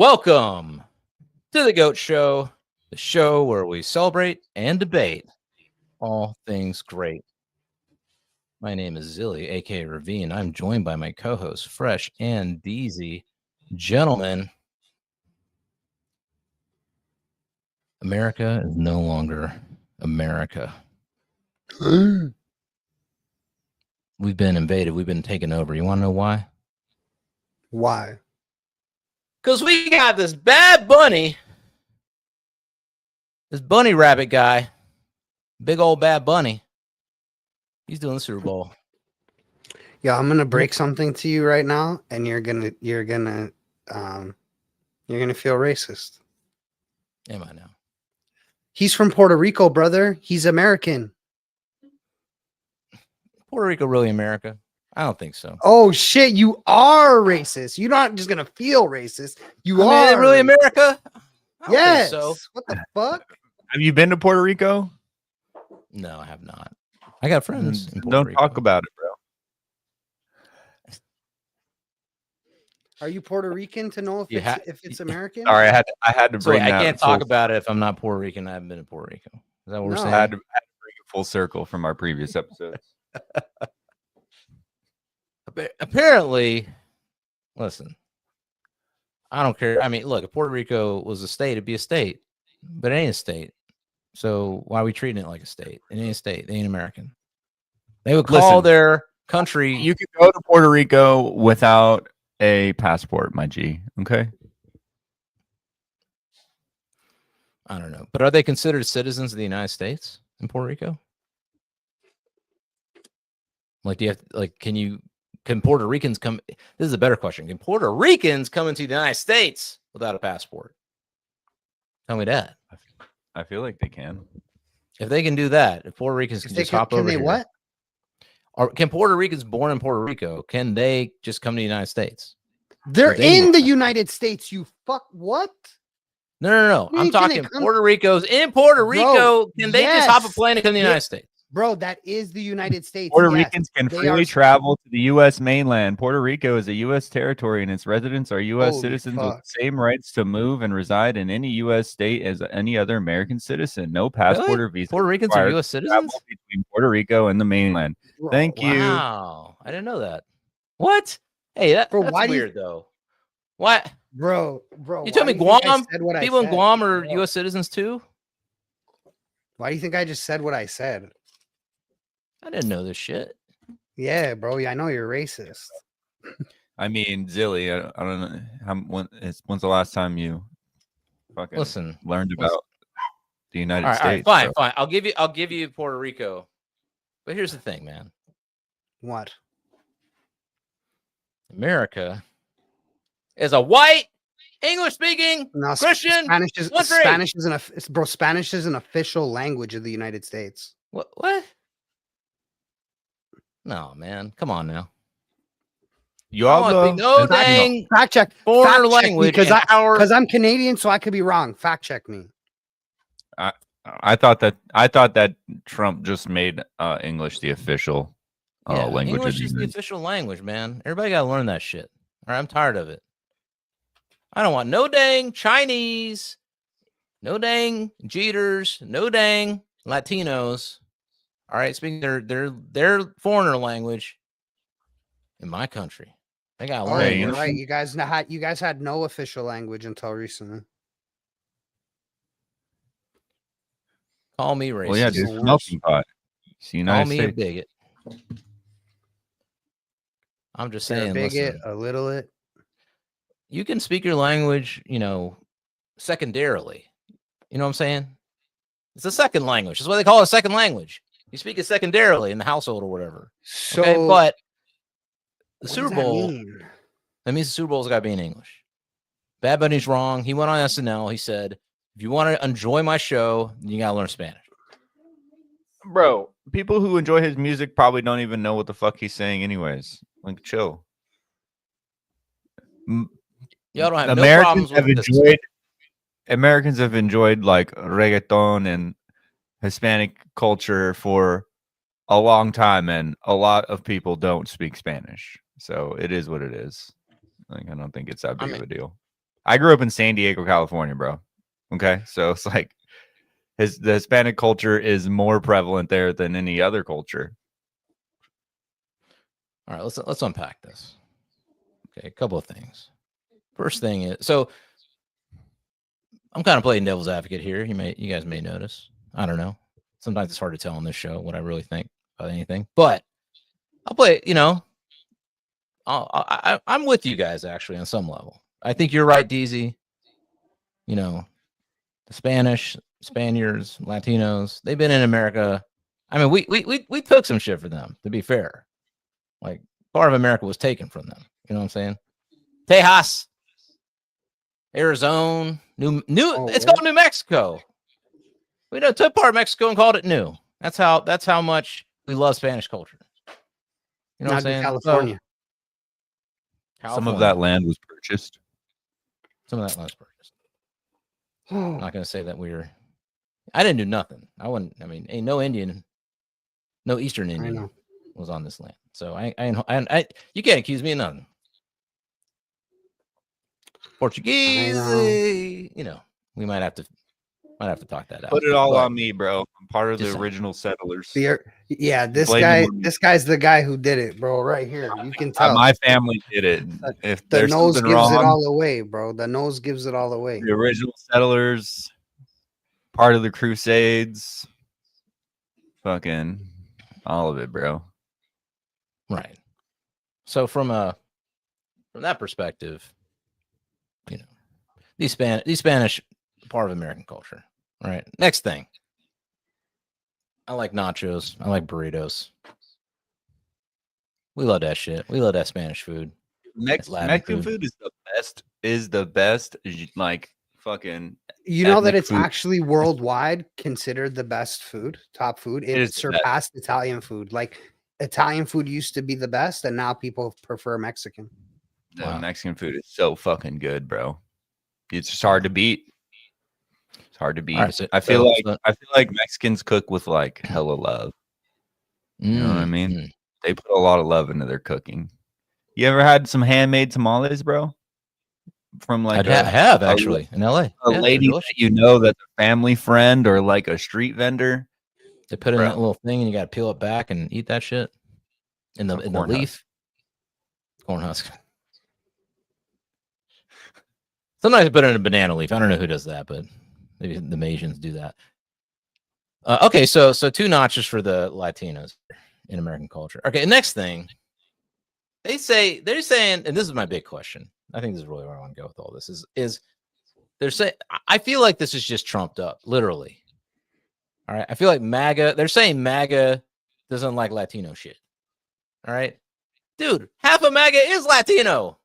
Welcome to the Goat Show, the show where we celebrate and debate all things great. My name is ZiLLY, aka Ravine. I'm joined by my co-hosts, Fresh and Deezy. Gentlemen, America is no longer America. We've been invaded. We've been taken over. You want to know why? Why? Because we got this bad bunny, this bunny rabbit guy, big old bad bunny. He's doing the Super Bowl. Yeah, I'm gonna break something to you right now, and you're gonna feel racist. Am I now? He's from Puerto Rico, brother. He's American. Puerto Rico really America? I don't think so. Oh shit, you are racist. You're not just gonna feel racist. You Are they really America? I don't Yes. think so. What the fuck? Have you been to Puerto Rico? No, I have not. I got friends in Puerto Don't Rico. talk about it, bro. Are you Puerto Rican to know if it's American? Sorry, I had to So bring I that can't full- talk about it if I'm not Puerto Rican. I haven't been to Puerto Rico. Is that what we're No. saying? I had to bring it full circle from our previous episodes. Apparently, listen, I don't care. I mean, look, if Puerto Rico was a state, it'd be a state, but it ain't a state. So why are we treating it like a state? It ain't a state. They ain't American. They would call Listen, their country. You can go to Puerto Rico without a passport, my G. Okay. I don't know, but are they considered citizens of the United States in Puerto Rico? Like, do you have can Puerto Ricans come? This is a better question. Can Puerto Ricans come into the United States without a passport? Tell me that. I feel like they can. If they can do that, if Puerto Ricans can just hop over can they here, what? Or can Puerto Ricans born in Puerto Rico, can they just come to the United States? They're They in need the that. United States. You fuck what? No. Where I'm can they talking come- Puerto Rico's in Puerto Rico. Can they just hop a yes. plane and come to the Yeah. United States? Bro, that is the United States. Puerto Yes, Ricans can they freely are- travel to the U.S. mainland. Puerto Rico is a U.S. territory, and its residents are U.S. Holy citizens with fuck. the same rights to move and reside in any U.S. state as any other American citizen. No passport Really? or visa. Puerto Ricans are required U.S. to citizens? travel between Puerto Rico and the mainland. Bro, Thank you. Wow, I didn't know that. What? Hey, that's why do you- weird though. What? Bro. You tell why me do you think I Guam? said what I People in said? Guam are Bro, U.S. citizens too? Why do you think I just said what I said? I didn't know this shit. Yeah, bro. Yeah, I know you're racist. I mean, Zilly, I don't know when's the last time you fucking Listen, learned about the United all right, States. fine, bro. fine. I'll give you Puerto Rico. But here's the thing, man. What? America is a white, English-speaking No, Christian Spanish is country. Spanish is an official language of the United States. What? No, man. Come on now. You I all wanna know speak no dang Fact check foreign fact check me, language because in our because I'm Canadian, so I could be wrong. Fact check me. I thought that Trump just made English the official language English of the is the United official language, man. Everybody gotta learn that shit. All right, I'm tired of it. I don't want no dang Chinese, no dang Jeters, no dang Latinos. All right, speaking their foreigner language in my country. They gotta Oh, learn Hey, you you're English. know- right. You guys had no official language until recently. Call me racist. Well, yeah, It's dude, the it's melting pot. It's the Call United me a States. bigot. I'm just You're a saying, bigot, listen, a little it. you can speak your language, secondarily. You know what I'm saying? It's a second language. That's why they call it a second language. You speak it secondarily in the household or whatever. So, Okay, but the what Super does that Bowl, mean? that means the Super Bowl's got to be in English. Bad Bunny's wrong. He went on SNL. He said, if you want to enjoy my show, you got to learn Spanish. Bro, people who enjoy his music probably don't even know what the fuck he's saying anyways. Like, chill. Y'all don't have no problems with this. Americans have enjoyed like reggaeton and Hispanic culture for a long time, and a lot of people don't speak Spanish. So it is what it is. Like, I don't think it's that big of a deal. I grew up in San Diego, California, bro. Okay, so it's like the Hispanic culture is more prevalent there than any other culture. All right, let's unpack this. Okay, a couple of things. First thing is, so I'm kind of playing devil's advocate here. You guys may notice. I don't know. Sometimes it's hard to tell on this show what I really think about anything, but I'll play. I'm with you guys actually on some level. I think you're right, Deezy. The Spaniards, Latinos, they've been in America. I mean, we took some shit for them, to be fair. Like, part of America was taken from them. You know what I'm saying? Tejas, Arizona, it's called New Mexico. We took part of Mexico and called it new. That's how much we love Spanish culture. You know what I'm saying? California. Some of that land was purchased. Some of that land was purchased. I'm not going to say that I didn't do nothing. Ain't no Indian, no Eastern Indian was on this land. So I you can't accuse me of nothing. Portuguese, we might have to talk that out. Put it all on me, bro. I'm part of the original settlers. This guy's the guy who did it, bro. Right here, you can tell. My family did it. If the there's nose something gives wrong, it all away, bro. The nose gives it all away. The original settlers, part of the Crusades, fucking all of it, bro. Right. So from that perspective, these Spanish part of American culture. Right. Next thing. I like nachos. I like burritos. We love that shit. We love that Spanish food. Mexican food is the best. Like fucking. You know that it's actually worldwide considered the best food, top food. It surpassed Italian food. Like Italian food used to be the best, and now people prefer Mexican. Mexican food is so fucking good, bro. It's just hard to beat. It's hard to beat. Right, so, I feel like Mexicans cook with like hella love. You know what I mean? They put a lot of love into their cooking. You ever had some handmade tamales, bro? From like I have actually in LA. A lady that that's a family friend or like a street vendor. They put in that little thing and you got to peel it back and eat that shit in the leaf. Corn husk. Sometimes they put it in a banana leaf. I don't know who does that, but maybe the Asians do that. Okay, so 2 notches for the Latinos in American culture. Okay, next thing. They're saying, and this is my big question. I think this is really where I want to go with all this is they're saying, I feel like this is just trumped up, literally. All right. I feel like they're saying MAGA doesn't like Latino shit. All right. Dude, half of MAGA is Latino.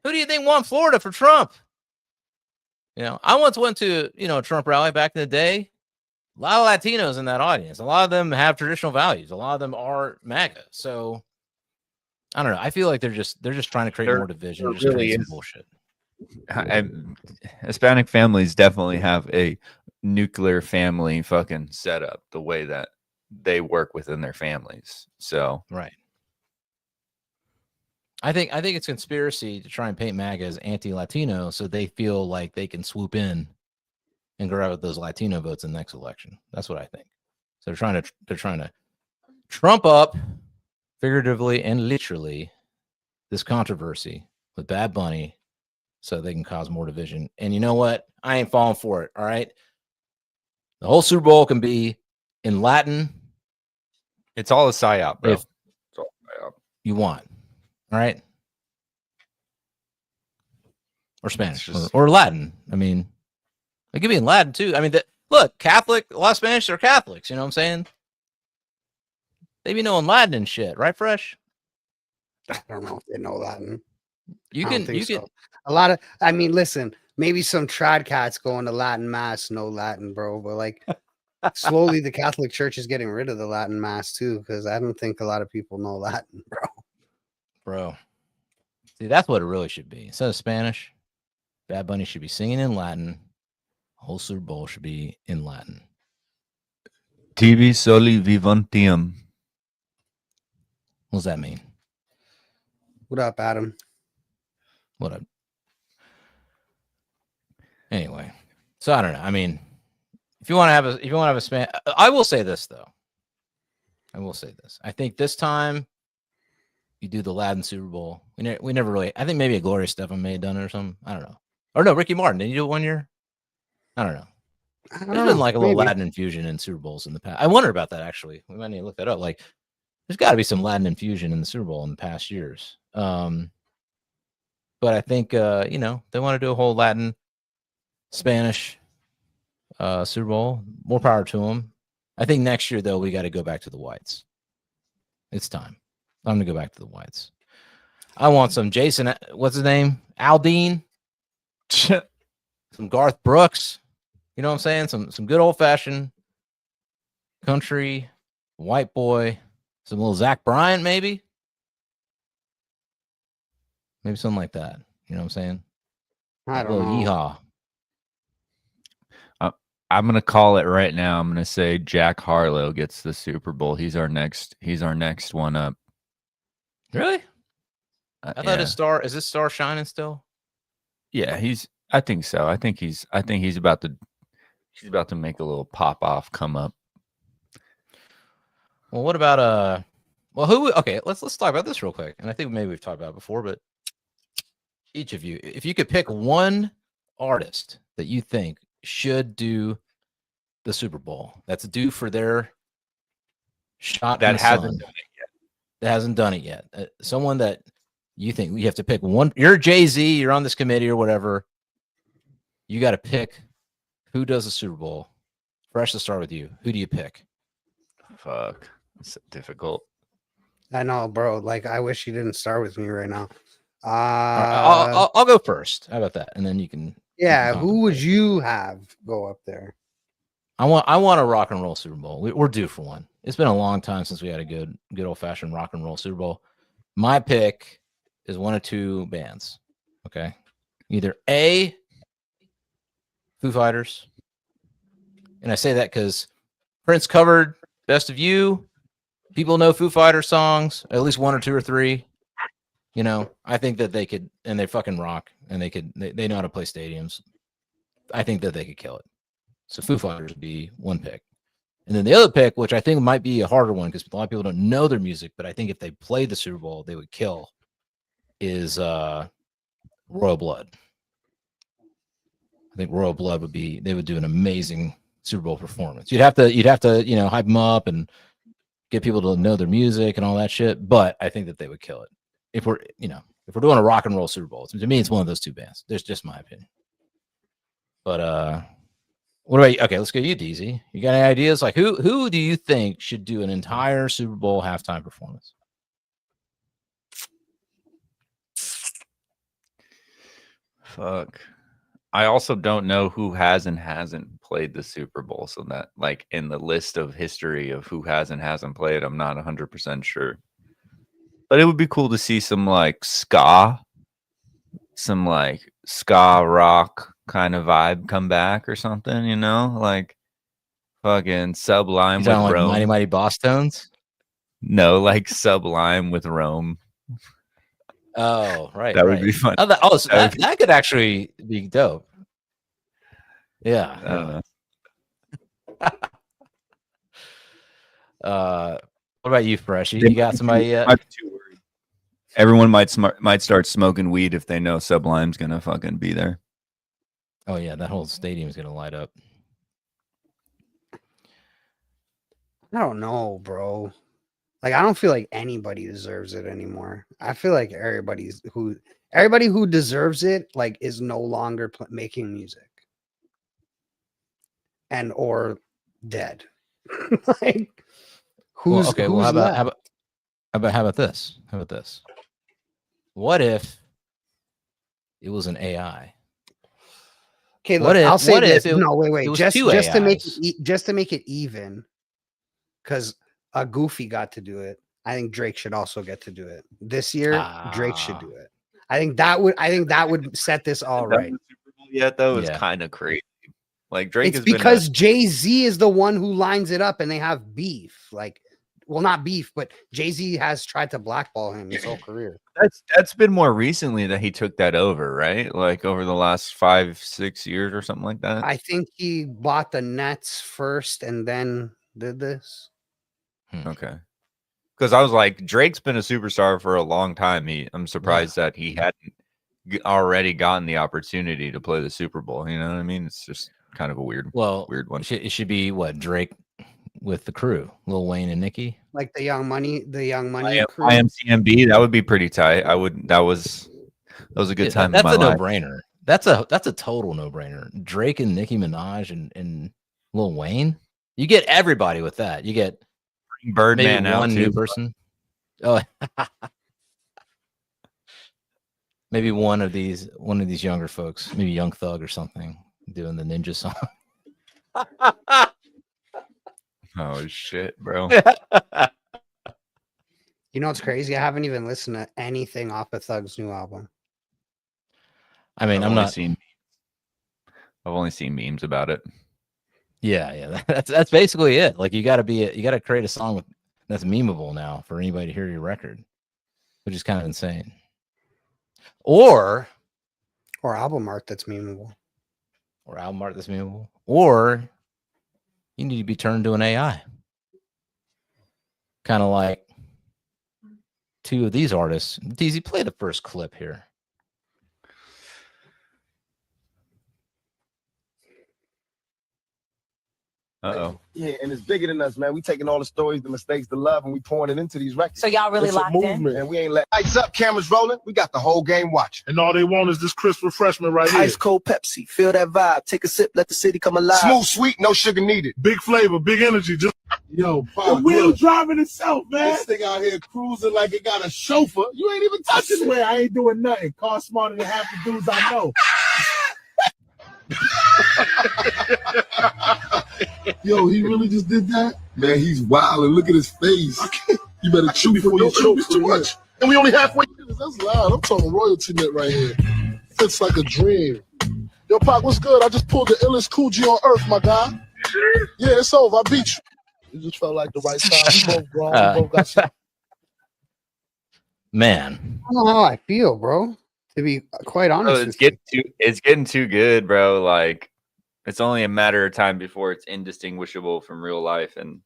Who do you think won Florida for Trump? I once went to, a Trump rally back in the day. A lot of Latinos in that audience. A lot of them have traditional values. A lot of them are MAGA. So I don't know. I feel like they're just trying to create more division. Just really some bullshit. Hispanic families definitely have a nuclear family fucking setup, the way that they work within their families. So right. I think it's conspiracy to try and paint MAGA as anti-Latino, so they feel like they can swoop in and grab those Latino votes in the next election. That's what I think. So they're trying to trump up, figuratively and literally, this controversy with Bad Bunny, so they can cause more division. And you know what? I ain't falling for it. All right. The whole Super Bowl can be in Latin. It's all a psyop, bro. If you want. All right. Or Spanish or Latin. I mean, it could be in Latin too. I mean, look, Catholic, a lot of Spanish are Catholics. You know what I'm saying? They be knowing Latin and shit, right, Fresh? I don't know if they know Latin. You can. A lot of, listen, maybe some trad cats going to Latin mass know Latin, bro. But like, slowly the Catholic Church is getting rid of the Latin mass too, because I don't think a lot of people know Latin, bro. See, that's what it really should be. Instead of Spanish, Bad Bunny should be singing in Latin. The whole Super Bowl should be in Latin. Tibi soli vivantium. What does that mean? What up, Adam? What up? Anyway, so I don't know. I mean, if you want to have a span, I will say this though. I think this time you do the Aladdin Super Bowl. We never really. I think maybe a Gloria Stefan may have done it or something. I don't know. Or no, Ricky Martin. Did you do it one year? I don't know. There's been like a little Latin infusion in Super Bowls in the past. I wonder about that actually. We might need to look that up. Like, there's got to be some Latin infusion in the Super Bowl in the past years. But I think they want to do a whole Latin, Spanish Super Bowl. More power to them. I think next year though we got to go back to the whites. It's time. I'm gonna go back to the whites. I want some Jason. What's his name? Aldean. Some Garth Brooks. You know what I'm saying? Some good old fashioned country white boy. Some little Zach Bryan, maybe something like that. You know what I'm saying? I don't know. Yeehaw. I'm gonna call it right now. I'm gonna say Jack Harlow gets the Super Bowl. He's our next one up. Really? I thought his star is his star shining still? Yeah, I think so. I think he's about to make a little pop off come up. Well, what about okay, let's talk about this real quick. And I think maybe we've talked about it before, but each of you, if you could pick one artist that you think should do the Super Bowl, that's due for their shot that hasn't done it yet. That hasn't done it yet. Someone that you think we have to pick one. You're Jay-Z, you're on this committee or whatever. You got to pick who does the Super Bowl. Fresh, to start with you. Who do you pick? Fuck. It's difficult. I know, bro. Like, I wish you didn't start with me right now. I'll go first. How about that? And then you can. Yeah, who would you have go up there? I want a rock and roll Super Bowl. We're due for one. It's been a long time since we had a good old fashioned rock and roll Super Bowl. My pick is one of two bands. Okay, either A, Foo Fighters, and I say that because Prince covered "Best of You." People know Foo Fighters songs, at least one or two or three. You know, I think that they could, and they fucking rock, and they know how to play stadiums. I think that they could kill it. So Foo Fighters would be one pick. And then the other pick, which I think might be a harder one because a lot of people don't know their music, but I think if they played the Super Bowl, they would kill, is Royal Blood. I think Royal Blood they would do an amazing Super Bowl performance. You'd have to, hype them up and get people to know their music and all that shit. But I think that they would kill it. If we're doing a rock and roll Super Bowl, to me, it's one of those two bands. There's just my opinion. But what about you? Okay, let's go to you, Deezy. You got any ideas? Like who do you think should do an entire Super Bowl halftime performance? Fuck. I also don't know who has and hasn't played the Super Bowl. So that, like, in the list of history of who has and hasn't played, I'm not 100% sure. But it would be cool to see some ska rock kind of vibe come back or something, like fucking Sublime with like Rome. Mighty Mighty Boss Tones? No, like Sublime with Rome. Oh, right. That would be fun. So that could actually be dope. Yeah. What about you, Fresh? You got somebody yet? Everyone might start smoking weed if they know Sublime's gonna fucking be there. Oh yeah, that whole stadium's gonna light up. I don't know, bro. Like, I don't feel like anybody deserves it anymore. I feel like everybody who deserves it, like, is no longer making music and or dead. Like, who's okay? who's Well, how about this? What if it was an AI? Okay, look, I'll say this. No, wait. Just to make it even, because a Goofy got to do it. I think Drake should also get to do it this year. Drake should do it. I think that would set this all right. Super Bowl yet though, it's kind of crazy. Like Drake, it's because Jay-Z is the one who lines it up, and they have beef. Like, well, not beef, but Jay-Z has tried to blackball him his whole career. That's been more recently that he took that over, right? Like over the last 5-6 years or something like that. I think he bought the Nets first and then did this. Okay. Because I was like, Drake's been a superstar for a long time. I'm surprised that he hadn't already gotten the opportunity to play the Super Bowl. You know what I mean? It's just kind of a weird one. It should be what, Drake with the crew, Lil Wayne and Nicki, like the Young Money crew. IMCMB, that would be pretty tight. That was a good time. That's a no-brainer. That's a total no-brainer. Drake and Nicki Minaj and Lil Wayne. You get everybody with that. You get Birdman maybe one new person. Oh, maybe one of these younger folks, maybe Young Thug or something, doing the ninja song. Oh shit, bro. You know what's crazy? I haven't even listened to anything off of Thug's new album. I mean, I've only seen memes about it. Yeah. That's basically it. Like you got to create a song that's memeable now for anybody to hear your record, which is kind of insane. Or album art that's memeable. Or you need to be turned to an AI. Kind of like two of these artists. Deezy, play the first clip here. Uh-oh. Yeah, and it's bigger than us, man. We taking all the stories, the mistakes, the love, and we pouring it into these records. So y'all really it's locked a movement, in? and we ain't let lights up, cameras rolling. We got the whole game watching. And all they want is this crisp refreshment right here. Ice cold Pepsi, feel that vibe. Take a sip, let the city come alive. Smooth, sweet, no sugar needed. Big flavor, big energy. Just Yo, the wheel driving itself, man. This thing out here cruising like it got a chauffeur. You ain't even I touching it. swear I ain't doing nothing. Car smarter than half the dudes I know. Yo, he really just did that? Man, he's wild and look at his face. You better chew before you choke. It's too much. And we only halfway through this. That's loud. I'm talking royalty net right here. It's like a dream. Yo, Pac, what's good? I just pulled the illest Coogee on earth, my guy. Yeah, it's over. I beat you. It just felt like the right time. We both grown. We both got some. Man, I don't know how I feel, bro. To be quite honest, It's getting too good, bro. Like it's only a matter of time before it's indistinguishable from real life, and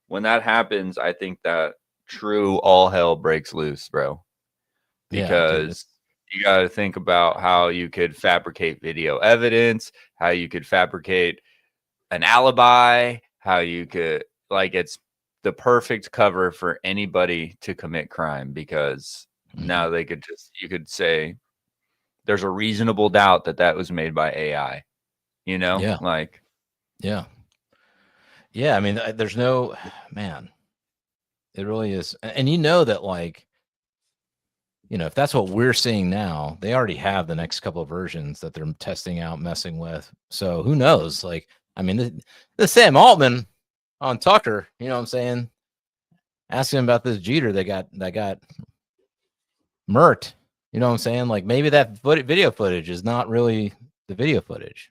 when that happens, I think that true all hell breaks loose, bro. Because you got to think about how you could fabricate video evidence, how you could fabricate an alibi, how you could it's the perfect cover for anybody to commit crime, because now you could say there's a reasonable doubt that was made by AI, you know? Yeah. Yeah. I mean, there's no, man, it really is. And you know that, like, you know, if that's what we're seeing now, they already have the next couple of versions that they're testing out, messing with. So who knows? Like, I mean, the Sam Altman on Tucker, you know what I'm saying? Asking about this Jeter that got murked. You know what I'm saying? Like maybe that video footage is not really the video footage.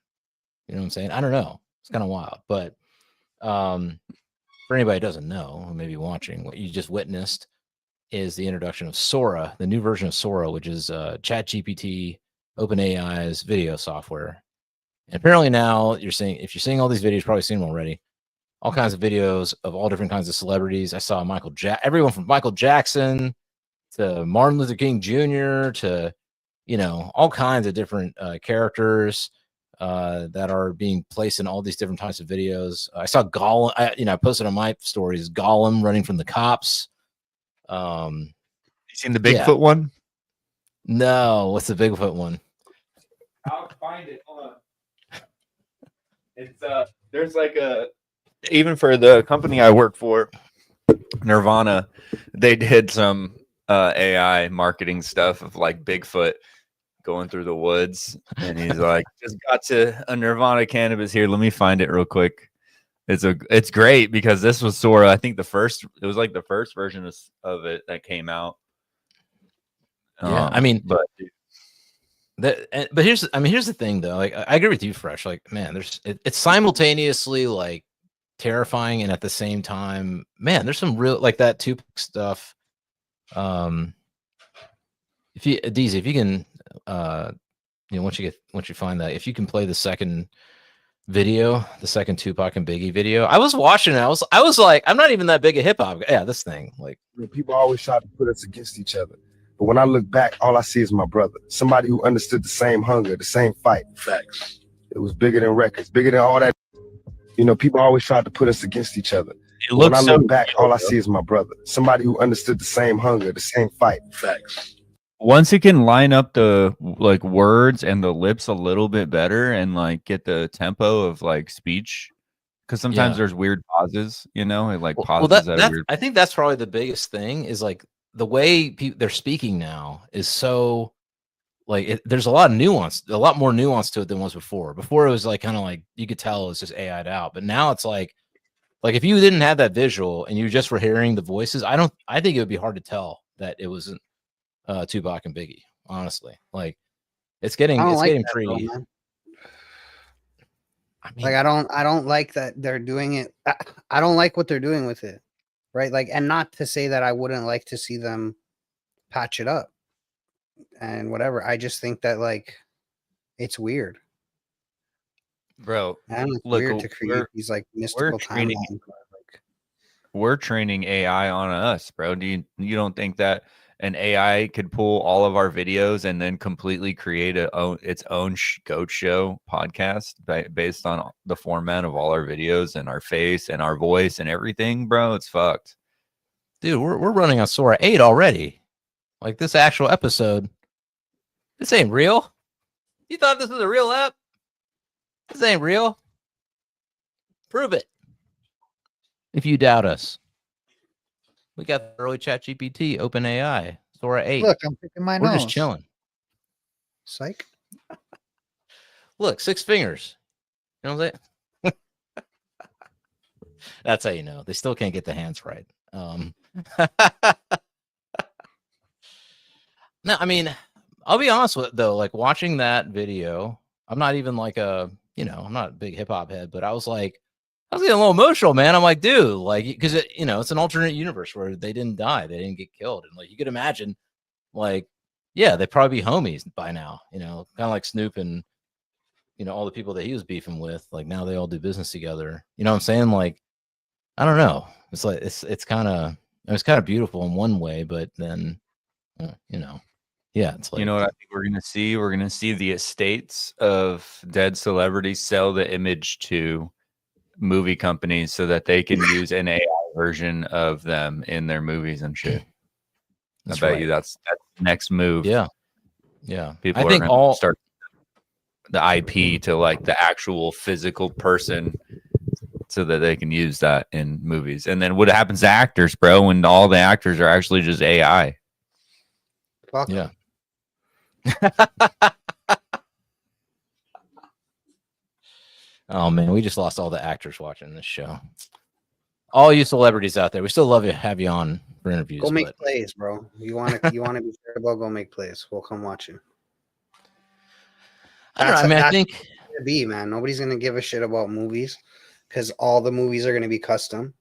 You know what I'm saying? I don't know. It's kind of wild. But for anybody who doesn't know, who may be watching, what you just witnessed is the introduction of SORA, the new version of SORA, which is ChatGPT, OpenAI's video software. And apparently now if you're seeing all these videos, you've probably seen them already. All kinds of videos of all different kinds of celebrities. I saw everyone from Michael Jackson to Martin Luther King Jr. to, you know, all kinds of different characters that are being placed in all these different types of videos. I saw Gollum. I posted on my stories Gollum running from the cops. You seen the Bigfoot one? No, what's the Bigfoot one? I'll find it. Hold on. It's there's like even for the company I work for, Nirvana, they did some AI marketing stuff of like Bigfoot going through the woods, and he's like, just got to a Nirvana cannabis here. Let me find it real quick. It's great because this was SORA. I think it was like the first version of it that came out. Yeah, I mean, but here's the thing though. Like, I agree with you, Fresh. Like, man, it's simultaneously like terrifying, and at the same time, man, there's some real like that Tupac stuff. If you Deezy, if you can, once you find that, if you can play the second video, the second Tupac and Biggie video, I was watching it. I was like, I'm not even that big a hip hop. Yeah, this thing, like, People always try to put us against each other. But when I look back, all I see is my brother. Somebody who understood the same hunger, the same fight. Facts. It was bigger than records, bigger than all that. People always tried to put us against each other. When I look back, all I see is my brother. Somebody who understood the same hunger, the same fight. Facts. Once it can line up the like words and the lips a little bit better and like get the tempo of like speech, because sometimes there's weird pauses, like pauses weird. I think that's probably the biggest thing is like the way they're speaking now is so like there's a lot of nuance, a lot more nuance to it than was before. Before it was like kind of like you could tell it was just AI'd out, but now it's like if you didn't have that visual and you just were hearing the voices, I think it would be hard to tell that it wasn't Tupac and Biggie. Honestly, like it's getting pretty. Though, like I don't like that they're doing it. I don't like what they're doing with it, right? Like, and not to say that I wouldn't like to see them patch it up and whatever. I just think that like it's weird, bro. And it's weird to create these like mystical timelines. We're training AI on us, bro. You don't think that an AI could pull all of our videos and then completely create its own goat show podcast based on the format of all our videos and our face and our voice and everything, bro? It's fucked. Dude, we're running on SORA 8 already. Like this actual episode. This ain't real. You thought this was a real app? This ain't real. Prove it. If you doubt us. We got early chat GPT, OpenAI, SORA 8. Look, I'm picking my nose. We're just chilling. Psych. Look, 6 fingers. You know what I'm saying? That's how you know. They still can't get the hands right. No, I mean, I'll be honest with it, though. Like watching that video, I'm not even like I'm not a big hip hop head, but I was getting a little emotional, man. I'm like, dude, like, because it's an alternate universe where they didn't die, they didn't get killed, and like you could imagine, like, yeah, they'd probably be homies by now, kind of like Snoop and all the people that he was beefing with. Like now they all do business together. You know what I'm saying? Like, I don't know. It's like it's kind of beautiful in one way, but then, yeah, it's like, what I think we're gonna see? We're gonna see the estates of dead celebrities sell the image to movie companies so that they can use an AI version of them in their movies and shit. I bet you that's the next move. Yeah. People are gonna start the IP to like the actual physical person so that they can use that in movies. And then what happens to actors, bro, when all the actors are actually just AI? Fuck. Yeah. Oh man, we just lost all the actors watching this show. All you celebrities out there, we still love you, have you on for interviews. Go make plays, bro. You want to be terrible? Go make plays. We'll come watch you. I think man, nobody's gonna give a shit about movies because all the movies are gonna be custom,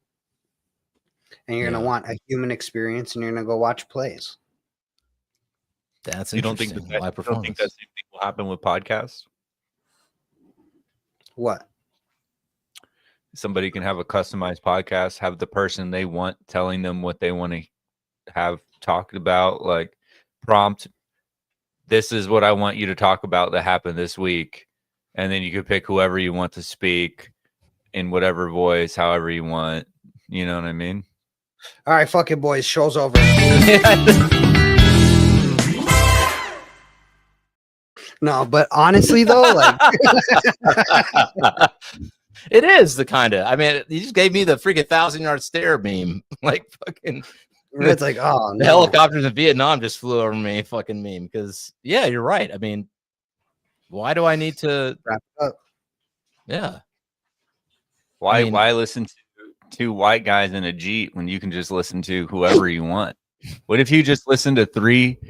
and you're gonna want a human experience, and you're gonna go watch plays. That's you don't think that same thing will happen with podcasts? What? Somebody can have a customized podcast, have the person they want telling them what they want to have talked about, like prompt, this is what I want you to talk about that happened this week. And then you could pick whoever you want to speak in whatever voice, however you want. You know what I mean? All right, fuck it, boys. Show's over. No, but honestly though, like it is the kind of. I mean, you just gave me the freaking 1,000-yard stare meme, like fucking. It's like, oh, the helicopters in Vietnam just flew over me, fucking meme. Because yeah, you're right. I mean, why do I need to wrap it up? Yeah. Why listen to 2 white guys in a Jeep when you can just listen to whoever you want? What if you just listen to three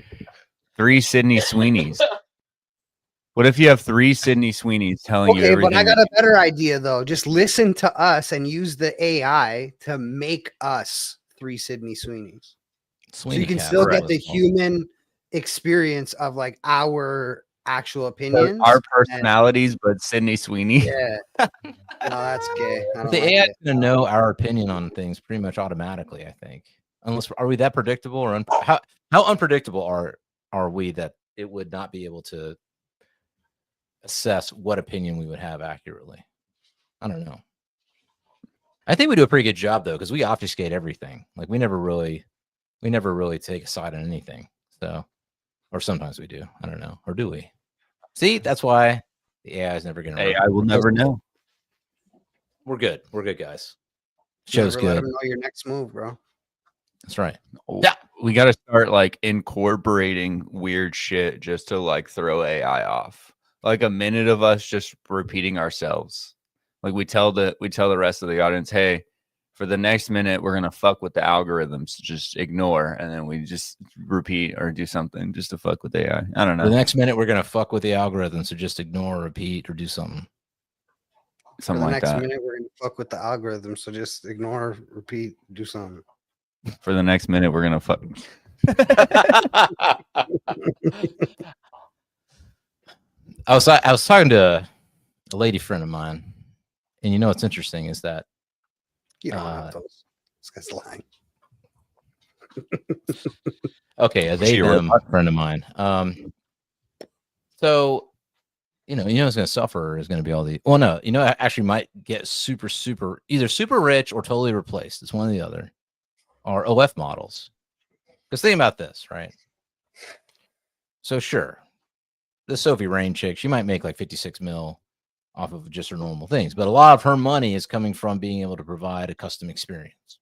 Sydney Sweeneys? What if you have 3 Sydney Sweeneys telling you Okay, everything? but I got a better idea though. Just listen to us and use the AI to make us 3 Sydney Sweeneys. So you can Cat, still right. get the human experience of like our actual So opinions. our personalities, but Sydney Sweeney. Yeah. No, that's gay. I But don't the like AI it. is going to know our opinion on things pretty much automatically, I think. Unless, are we that predictable, or how unpredictable are we that it would not be able to assess what opinion we would have accurately? I don't know. I think we do a pretty good job though, because we obfuscate everything. Like we never really take a side on anything. So, or sometimes we do. I don't know. Or do we? See, that's why the AI is never going to. AI will never know. We're good. We're good, guys. Show's Never let good. them know your next move, bro. That's right. Yeah, we got to start like incorporating weird shit just to like throw AI off. Like a minute of us just repeating ourselves. Like we tell the rest of the audience, hey, for the next minute we're gonna fuck with the algorithms. Just ignore, and then we just repeat or do something just to fuck with AI. I don't know. For the next minute we're gonna fuck with the algorithms, so just ignore, repeat, or do something. Something For the like next that. minute, we're gonna fuck with the algorithm. So just ignore, repeat, do something. For the next minute we're gonna fuck. I was talking to a lady friend of mine, and you know what's interesting is that You don't have those. This guy's lying. okay, a friend of mine. So you know who's going to suffer is going to be all the. Well, no, actually might get super either super rich or totally replaced. It's one or the other. Are OF models? Because think about this, right? So sure, the Sophie Rain chick, she might make like 56 mil off of just her normal things, but a lot of her money is coming from being able to provide a custom experience.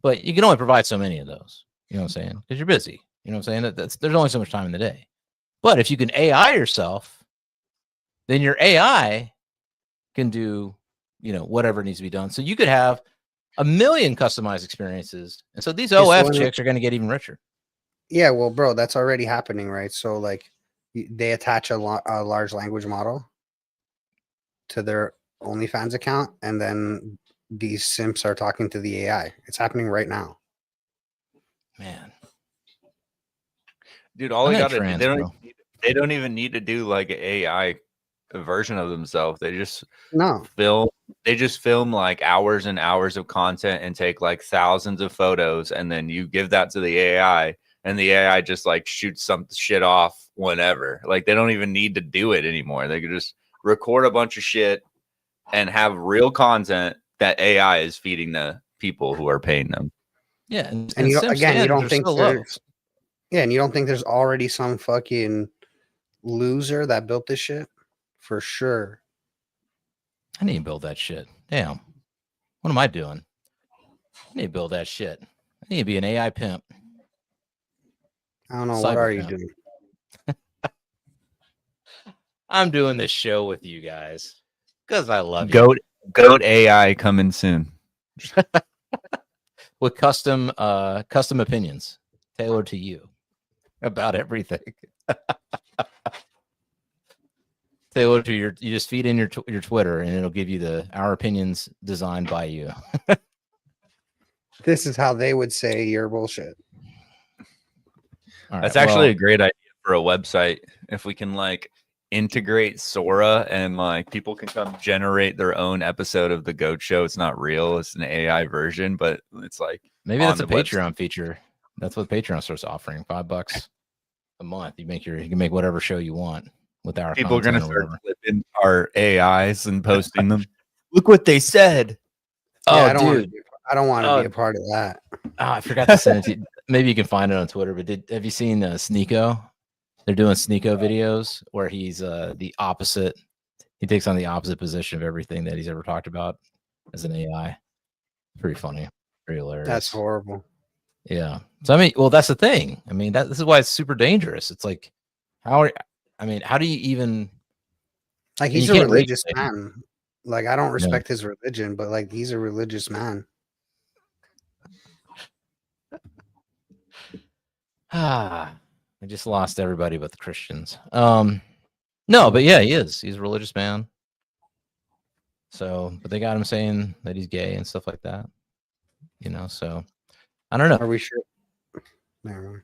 But you can only provide so many of those. You know what I'm saying? Because you're busy. You know what I'm saying? There's only so much time in the day. But if you can AI yourself, then your AI can do, whatever needs to be done. So you could have 1 million customized experiences. And so these OF chicks are going to get even richer. Yeah, well, bro, that's already happening, right? So like they attach a large language model to their OnlyFans account, and then these simps are talking to the AI. It's happening right now. Man. Dude, all they got to do, they don't even need to do like an AI version of themselves. They just film like hours and hours of content and take like thousands of photos, and then you give that to the AI, and the AI just like shoots some shit off whenever. Like they don't even need to do it anymore. They could just record a bunch of shit and have real content that AI is feeding the people who are paying them. Yeah, and you don't think there's and you don't think there's already some fucking loser that built this shit? For sure. I need to build that shit. Damn. What am I doing? I need to build that shit. I need to be an AI pimp. I don't know. What are you doing? I'm doing this show with you guys because I love you. Goat AI coming soon. With custom opinions tailored to you about everything. Tailored to you just feed in your Twitter and it'll give you our opinions designed by you. This is how they would say you're bullshit. That's actually a great idea for a website. If we can like integrate Sora and like people can come generate their own episode of the Goat Show. It's not real. It's an AI version, but it's like maybe that's a Patreon feature. That's what Patreon starts offering. $5 a month. You can make whatever show you want with our people are going to start flipping our AIs and posting them. Look what they said. Yeah, I don't want to be a part of that. Oh, I forgot to send it to you. Maybe you can find it on Twitter. But have you seen Sneeko? They're doing Sneeko videos where he's the opposite. He takes on the opposite position of everything that he's ever talked about as an AI. Pretty funny. Pretty hilarious. That's horrible. Yeah. So that's the thing. I mean, this is why it's super dangerous. It's like, how do you even like he's a religious man? Like I don't respect his religion, but like he's a religious man. I just lost everybody but the Christians. No, but yeah, he is. He's a religious man. So, but they got him saying that he's gay and stuff like that. You know, so I don't know. Are we sure? Never mind.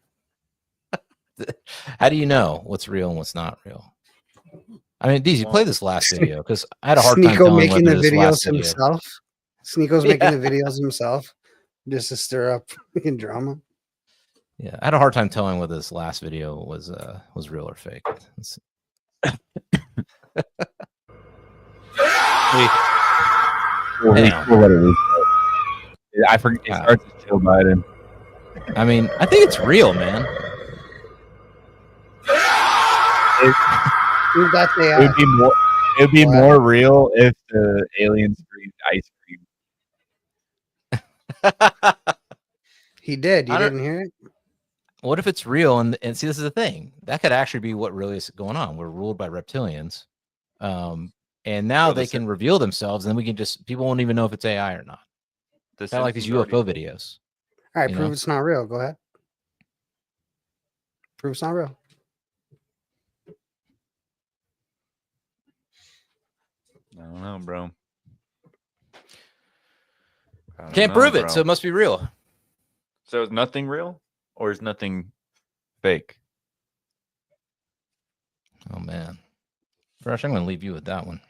How do you know what's real and what's not real? I mean, Deezy, play this last video because I had a hard time Sneeko telling making whether the this last videos video. himself. Sneeko's making the videos himself just to stir up fucking drama. Yeah, I had a hard time telling whether this last video was real or fake. I forget. It starts with Joe Biden. I mean, I think it's real, man. Who got the It would be more. It would be more real if the aliens breathed ice cream. He did. You I don't- didn't hear it? What if it's real? And see, this is the thing that could actually be what really is going on. We're ruled by reptilians, and now they can reveal themselves, and we can just people won't even know if it's AI or not. Kind of like these UFO videos. All right, You prove know? it's not real. Go ahead. Prove it's not real. I don't know, bro. Can't prove it, so it must be real. So is nothing real, or is nothing fake? Oh man, Fresh, I'm going to leave you with that one.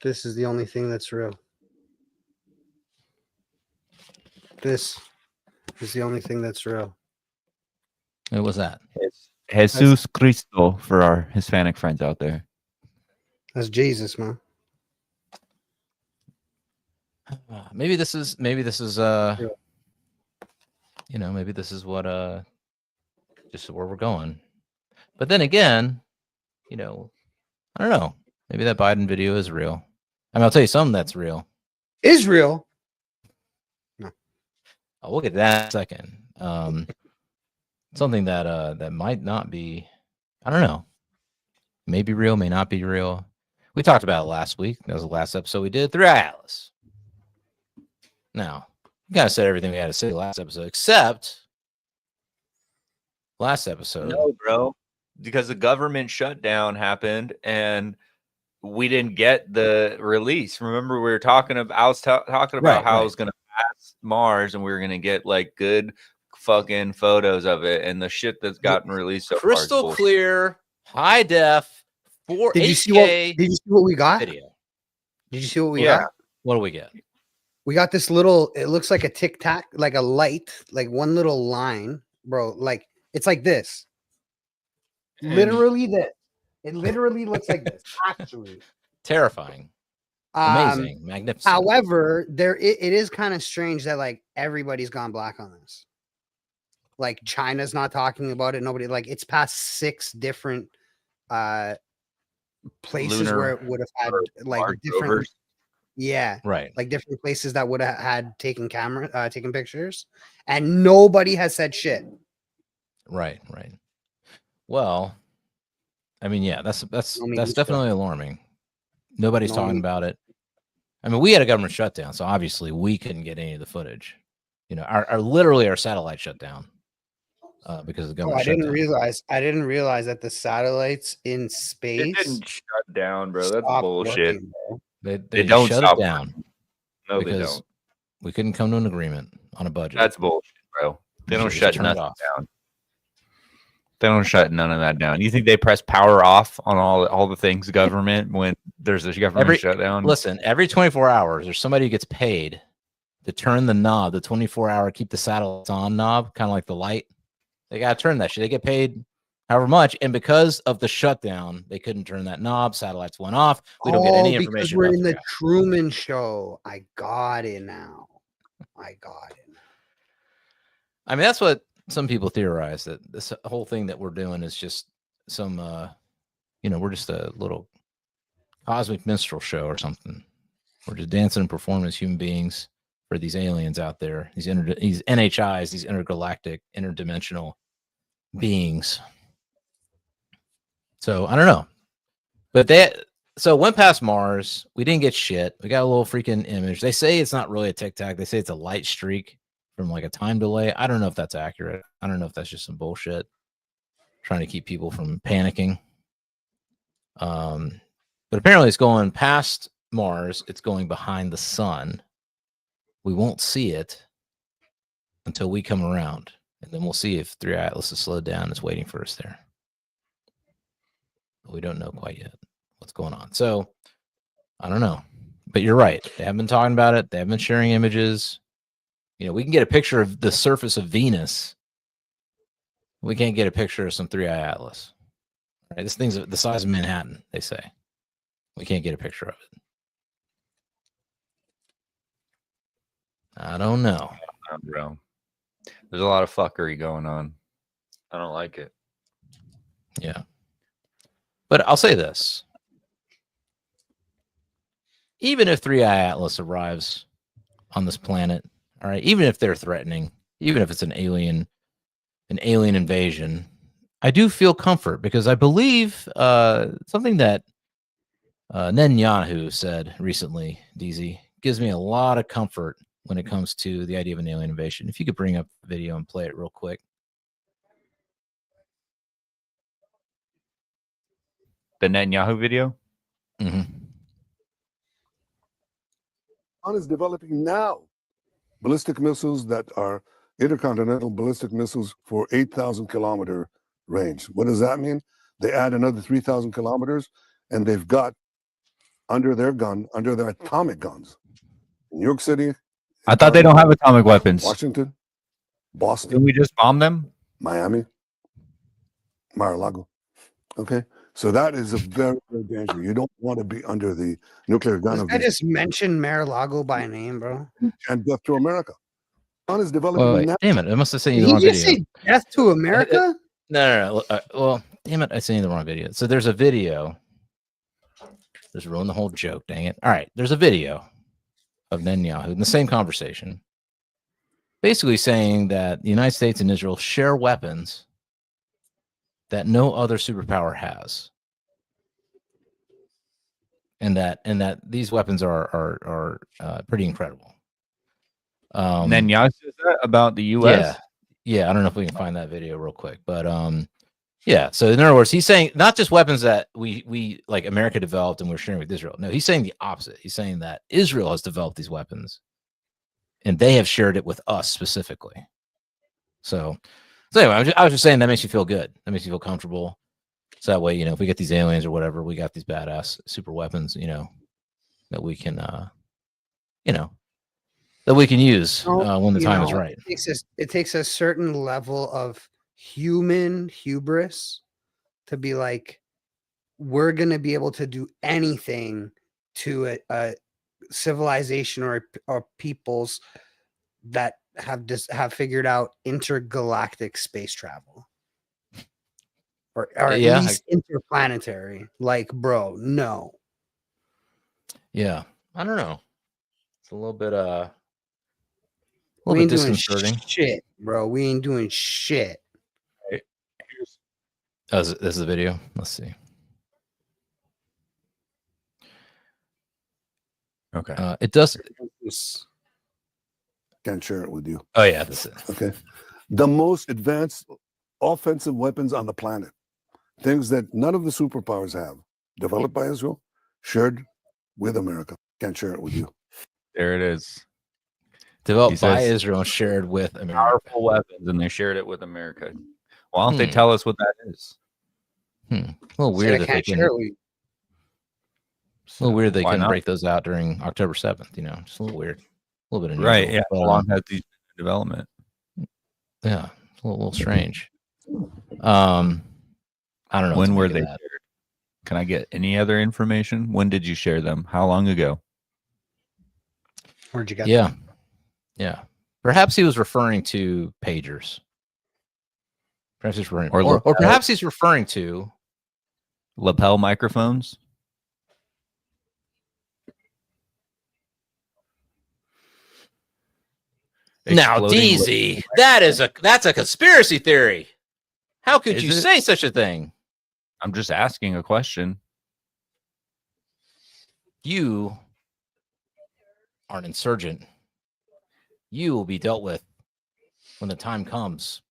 This is the only thing that's real. This is the only thing that's real. What was that? Jesus Cristo for our Hispanic friends out there. That's Jesus, man. Maybe this is maybe this is what just where we're going. But then again, I don't know. Maybe that Biden video is real. I mean, I'll tell you something that's real. Israel. Oh, we'll get to that in a second. Something that might not be, I don't know. Maybe real, may not be real. We talked about it last week. That was the last episode we did. 3 Atlas. Now, we kind of said everything we had to say last episode, except last episode. No, bro, because the government shutdown happened and we didn't get the release. Remember, we were talking about. I was talking about how I was going to pass Mars and we were going to get like good fucking photos of it, and the shit that's gotten released so crystal far is clear, high def, 4 Did 8K you see what? Did you see what we got? video. Did you see what we Yeah. got? What do we get? We got this little. It looks like a tic tac, like a light, like one little line, bro. Like it's like this. Literally this. It literally looks like this. Actually, Terrifying, amazing, magnificent. However, it is kind of strange that like everybody's gone black on this. Like China's not talking about it. Nobody like it's past 6 different places Lunar where it would have had like Mars different rovers. yeah, Right. like different places that would have had taken pictures, and nobody has said shit. Right. Well, I mean, yeah, that's media definitely alarming. Nobody's No talking media. about it. I mean, we had a government shutdown, so obviously we couldn't get any of the footage. Our literally our satellite shut down because of the Oh, government I didn't shutdown. I didn't realize that the satellites in It space didn't shut down, bro. That's stopped bullshit. working, bro. They don't shut stop it down No, they because don't. we couldn't come to an agreement on a budget. That's bullshit, bro. They So don't we just shut turned it nothing off. down. They don't shut none of that down. You think they press power off on all the things government when there's a government shutdown? Listen, every 24 hours, there's somebody who gets paid to turn the knob, the 24-hour keep the satellites on knob, kind of like the light. They got to turn that shit. They get paid however much. And because of the shutdown, they couldn't turn that knob. Satellites went off. We don't get any Because information. we're about in the the guy. Truman Show. I got it now. I got it. I mean, that's what some people theorize, that this whole thing that we're doing is just some, we're just a little cosmic minstrel show or something. We're just dancing and performing as human beings for these aliens out there, these NHIs, these intergalactic, interdimensional beings. So I don't know, but so went past Mars. We didn't get shit. We got a little freaking image. They say it's not really a tic tac. They say it's a light streak from like a time delay. I don't know if that's accurate. I don't know if that's just some bullshit trying to keep people from panicking. But apparently it's going past Mars. It's going behind the sun. We won't see it until we come around. And then we'll see if 3i Atlas is slowed down. It's waiting for us there. But we don't know quite yet what's going on. So I don't know. But you're right. They haven't been talking about it. They haven't been sharing images. You know, we can get a picture of the surface of Venus. We can't get a picture of some 3i Atlas. Right? This thing's the size of Manhattan, they say. We can't get a picture of it. I don't know. Bro. There's a lot of fuckery going on. I don't like it. Yeah. But I'll say this. Even if 3i Atlas arrives on this planet, all right, even if they're threatening, even if it's an alien invasion, I do feel comfort because I believe something that Netanyahu said recently, Deezy, gives me a lot of comfort when it comes to the idea of an alien invasion. If you could bring up the video and play it real quick. The Netanyahu video? Mm-hmm. Is developing now ballistic missiles that are intercontinental ballistic missiles for 8,000 kilometer range. What does that mean? They add another 3,000 kilometers and they've got under their atomic guns. New York City. I thought they don't have atomic weapons. Washington, Boston. Didn't we just bomb them? Miami, Mar-a-Lago. Okay. So that is a very, very dangerous. You don't want to be under the nuclear gun. I just mentioned Mar-a-Lago by name, bro. And death to America. One is developing. Damn it! I must have seen Did the wrong you just video. say death to America? No. Well, damn it! I seen the wrong video. So there's a video. Just ruined the whole joke. Dang it! All right, there's a video of Netanyahu in the same conversation, basically saying that the United States and Israel share weapons that no other superpower has, and that these weapons are pretty incredible. Netanyahu says that about the U.S. Yeah. I don't know if we can find that video real quick, but yeah. So in other words, he's saying not just weapons that we like America developed and we're sharing with Israel. No, he's saying the opposite. He's saying that Israel has developed these weapons, and they have shared it with us specifically. So anyway, I was just saying that makes you feel good. That makes you feel comfortable. So that way, you know, if we get these aliens or whatever, we got these badass super weapons, you know, that we can, that we can use when the time is right. It takes a certain level of human hubris to be like, we're going to be able to do anything to a civilization or peoples that have figured out intergalactic space travel or at least interplanetary. Like, bro, no. Yeah, I don't know. It's a little bit we ain't doing disconcerting. Shit, bro. We ain't doing shit. Right. This is the video. Let's see. Okay. It does. Can't share it with you. Oh yeah, this is okay. The most advanced offensive weapons on the planet, things that none of the superpowers have, developed by Israel, shared with America. Can't share it with you. There it is. Developed by Israel, shared with America. Powerful weapons, and they shared it with America. Why don't they tell us what that is? A little weird that they can. A little weird they couldn't break those out during October 7th. You know, just a little weird. A little bit unusual. Right? Yeah. How long has these been in development? Yeah, it's a little strange. I don't know. When were they shared? Can I get any other information? When did you share them? How long ago? Where'd you get them? Yeah. Perhaps he was referring to pagers. Perhaps he's referring, or perhaps he's referring to lapel microphones. Now, Deezy, that's a conspiracy theory. How could you say such a thing? I'm just asking a question. You are an insurgent. You will be dealt with when the time comes.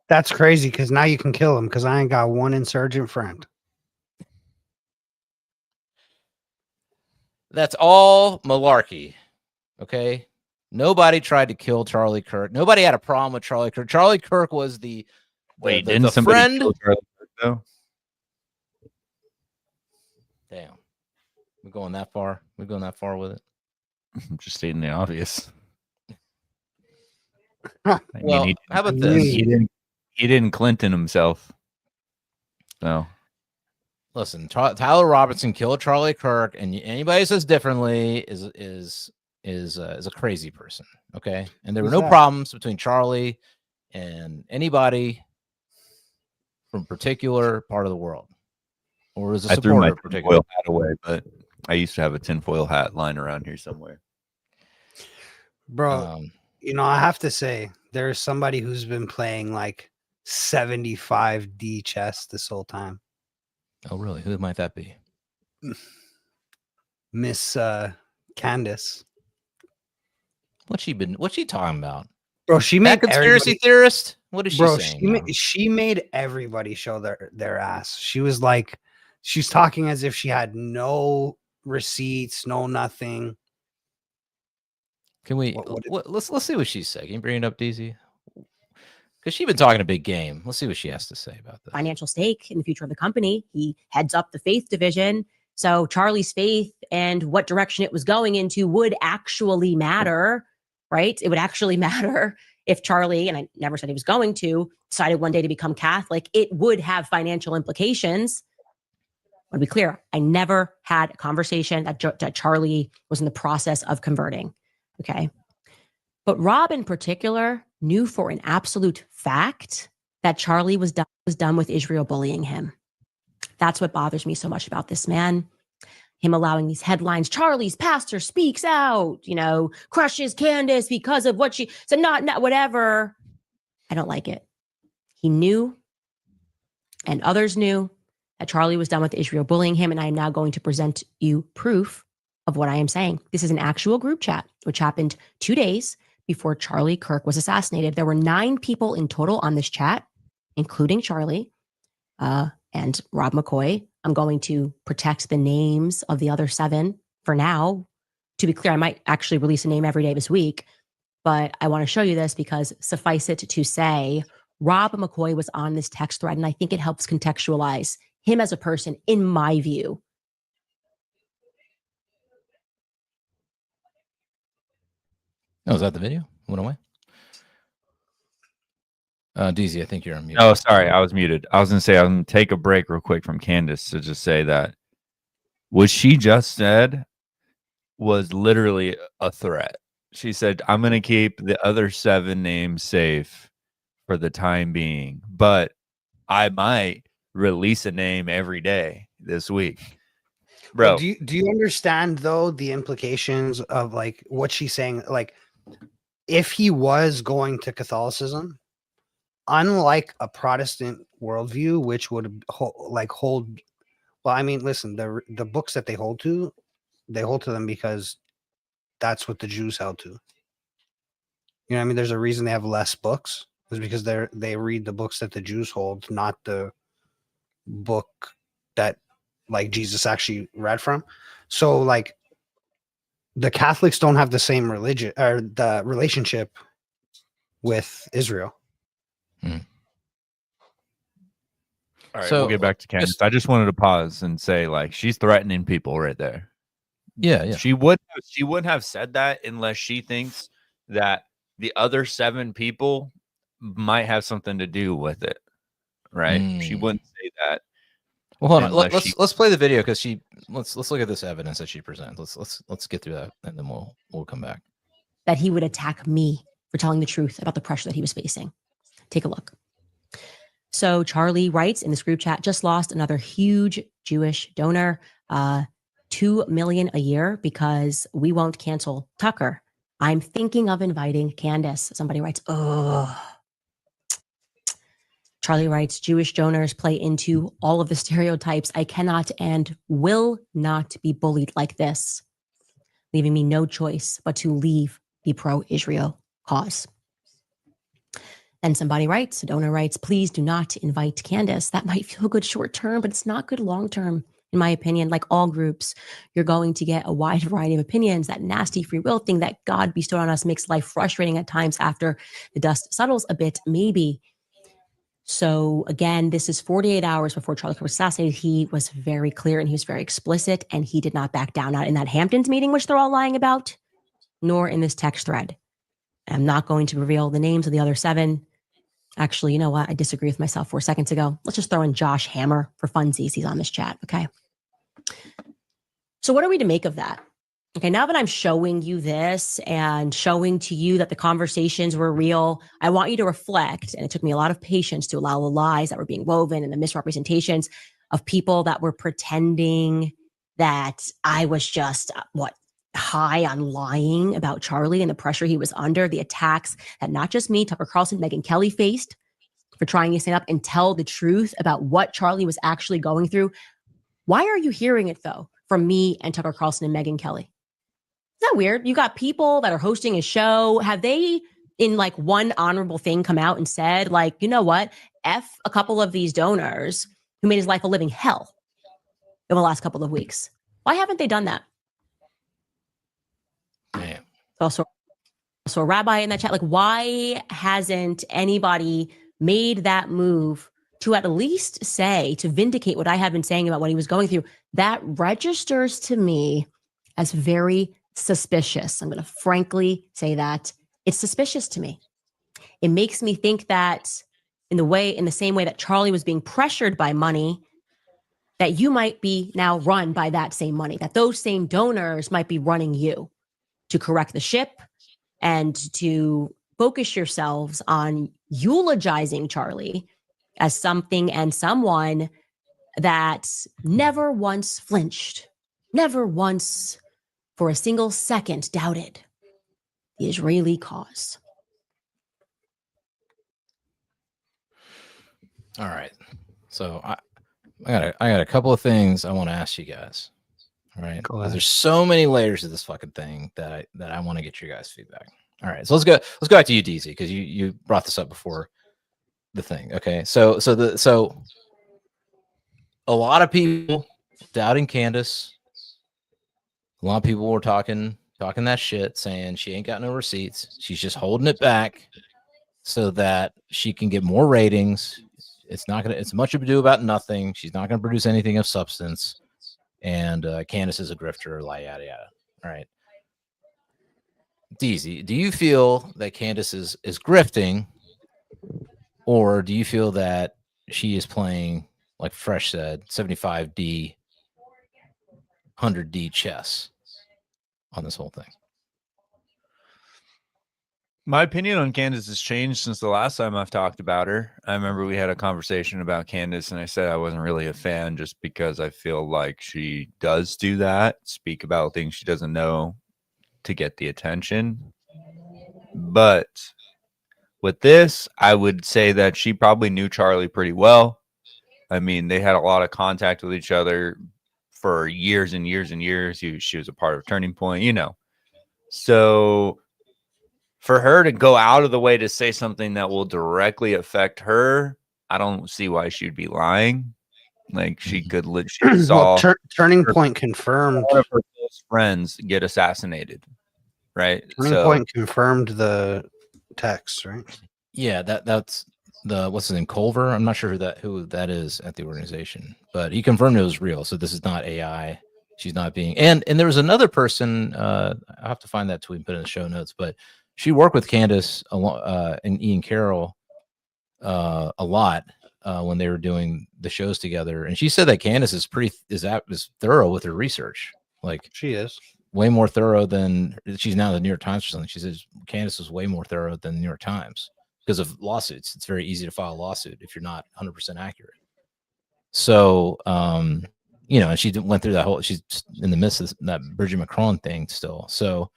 That's crazy because now you can kill him because I ain't got one insurgent friend. That's all malarkey. Okay. Nobody tried to kill Charlie Kirk. Nobody had a problem with Charlie Kirk. Charlie Kirk was the didn't somebody friend. kill Charlie Kirk, though? Damn. We're going that far. We're going that far with it. I'm just stating the obvious. Well, how about this? He didn't Clinton himself. No. Listen, Tyler Robinson killed Charlie Kirk, and anybody who says differently is a crazy person. Okay, and there were no problems between Charlie and anybody from a particular part of the world, or was a supporter of a particular hat away, but I used to have a tinfoil hat lying around here somewhere. Bro, you know, I have to say, there's somebody who's been playing like 75D chess this whole time. Oh, really? Who might that be? Miss Candace. What's she talking about? Bro, she made conspiracy theorist? What is she saying? She made everybody show their ass. She was like, she's talking as if she had no receipts, no nothing. Can we let's see what she said? Can you bring it up, Deezy? Because she's been talking a big game. Let's see what she has to say about this. Financial stake in the future of the company. He heads up the faith division. So Charlie's faith and what direction it was going into would actually matter, right? It would actually matter if Charlie, and I never said he was going to, decided one day to become Catholic. It would have financial implications. I want to be clear. I never had a conversation that Charlie was in the process of converting. Okay. But Rob in particular knew for an absolute fact that Charlie was done with Israel bullying him. That's what bothers me so much about this man. Him allowing these headlines, Charlie's pastor speaks out, you know, crushes Candace because of what she said, not whatever. I don't like it. He knew, and others knew, that Charlie was done with Israel bullying him, and I am now going to present you proof of what I am saying. This is an actual group chat, which happened 2 days before Charlie Kirk was assassinated. There were 9 people in total on this chat, including Charlie and Rob McCoy. I'm going to protect the names of the other 7 for now. To be clear, I might actually release a name every day this week, but I want to show you this because suffice it to say, Rob McCoy was on this text thread, and I think it helps contextualize him as a person, in my view. Oh, is that the video? Went away? Deezy, I think you're on mute. Oh, sorry, I was muted. I was going to say, I'm going to take a break real quick from Candace to just say that what she just said was literally a threat. She said, I'm going to keep the other 7 names safe for the time being, but I might release a name every day this week. Bro, well, do you understand though the implications of like what she's saying? Like, if he was going to Catholicism, unlike a Protestant worldview, which would hold, well, I mean, listen, the books that they hold to them because that's what the Jews held to. You know what I mean? There's a reason they have less books. It's because they read the books that the Jews hold, not the book that like Jesus actually read from. So like the Catholics don't have the same religion or the relationship with Israel. All right, So, we'll get back to Candace. I just wanted to pause and say, like, she's threatening people right there. Yeah. She wouldn't have said that unless she thinks that the other 7 people might have something to do with it, right? She wouldn't say that. Well, hold on. Let's play the video because let's look at this evidence that she presents. Let's get through that, and then we'll come back. That he would attack me for telling the truth about the pressure that he was facing. Take a look. So Charlie writes in this group chat, just lost another huge Jewish donor, $2 million a year because we won't cancel Tucker. I'm thinking of inviting Candace. Somebody writes, oh. Charlie writes, Jewish donors play into all of the stereotypes. I cannot and will not be bullied like this, leaving me no choice but to leave the pro-Israel cause. And somebody writes, a donor writes, please do not invite Candace. That might feel good short term, but it's not good long term. in my opinion, like all groups, you're going to get a wide variety of opinions. That nasty free will thing that God bestowed on us makes life frustrating at times after the dust settles a bit, maybe. So again, this is 48 hours before Charlie Kirk was assassinated. He was very clear and he was very explicit, and he did not back down, not in that Hamptons meeting, which they're all lying about, nor in this text thread. I'm not going to reveal the names of the other 7. Actually, you know what? I disagree with myself 4 seconds ago. Let's just throw in Josh Hammer for funsies. He's on this chat. Okay. So what are we to make of that? Okay, now that I'm showing you this and showing to you that the conversations were real, I want you to reflect, and it took me a lot of patience to allow the lies that were being woven and the misrepresentations of people that were pretending that I was just, high on lying about Charlie and the pressure he was under, the attacks that not just me, Tucker Carlson, Megyn Kelly faced for trying to stand up and tell the truth about what Charlie was actually going through. Why are you hearing it, though, from me and Tucker Carlson and Megyn Kelly? Isn't that weird? You got people that are hosting a show. Have they, in like one honorable thing, come out and said, like, you know what? F a couple of these donors who made his life a living hell in the last couple of weeks. Why haven't they done that? Yeah. Also a rabbi in that chat, like, why hasn't anybody made that move to at least say, to vindicate what I have been saying about what he was going through? That registers to me as very suspicious. I'm going to frankly say that it's suspicious to me. It makes me think that in the same way that Charlie was being pressured by money, that you might be now run by that same money, that those same donors might be running you to correct the ship and to focus yourselves on eulogizing Charlie as something and someone that never once flinched, never once for a single second doubted the Israeli cause. All right. So I got a couple of things I want to ask you guys. All right. There's so many layers to this fucking thing that I want to get your guys' feedback. All right. So let's go back to you, Deezy, because you brought this up before the thing. Okay. So a lot of people doubting Candace. A lot of people were talking that shit, saying she ain't got no receipts. She's just holding it back so that she can get more ratings. It's much ado about nothing. She's not gonna produce anything of substance. And Candace is a grifter, yada yada. All right. Deezy, do you feel that Candace is grifting, or do you feel that she is playing, like Fresh said, 75D, 100D chess on this whole thing? My opinion on Candace has changed since the last time I've talked about her. I remember we had a conversation about Candace, and I said I wasn't really a fan just because I feel like she does do that, speak about things she doesn't know to get the attention. But with this, I would say that she probably knew Charlie pretty well. I mean, they had a lot of contact with each other for years and years and years. She was a part of Turning Point, you know. So for her to go out of the way to say something that will directly affect her, I don't see why she'd be lying. Like, she could literally saw Turning Point confirmed one of her close friends get assassinated, right? Turning Point confirmed the text, right? Yeah, that's the, what's his name, Culver. I'm not sure who that is at the organization, but he confirmed it was real. So this is not AI. She's not being, and there was another person. I'll have to find that tweet and put it in the show notes, but she worked with Candace and Ian Carroll a lot when they were doing the shows together. And she said that Candace is thorough with her research. Like, she is way more thorough than she's now the New York Times or something. She says Candace is way more thorough than the New York Times because of lawsuits. It's very easy to file a lawsuit if you're not 100% accurate. So, you know, and she went through that whole, she's in the midst of that Bridget Macron thing still. So,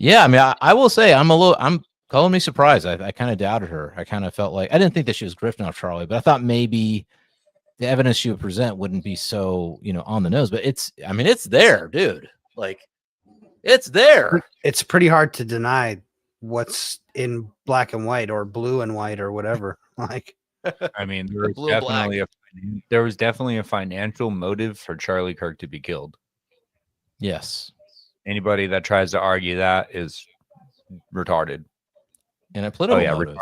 yeah, I mean, I will say I'm calling me surprised. I kind of doubted her. I kind of felt like, I didn't think that she was grifting off Charlie, but I thought maybe the evidence she would present wouldn't be so, you know, on the nose, but it's there, dude. Like, it's there. It's pretty hard to deny what's in black and white or blue and white or whatever. Like, I mean, there was definitely a there was definitely a financial motive for Charlie Kirk to be killed. Yes. Anybody that tries to argue that is retarded. And a political motive.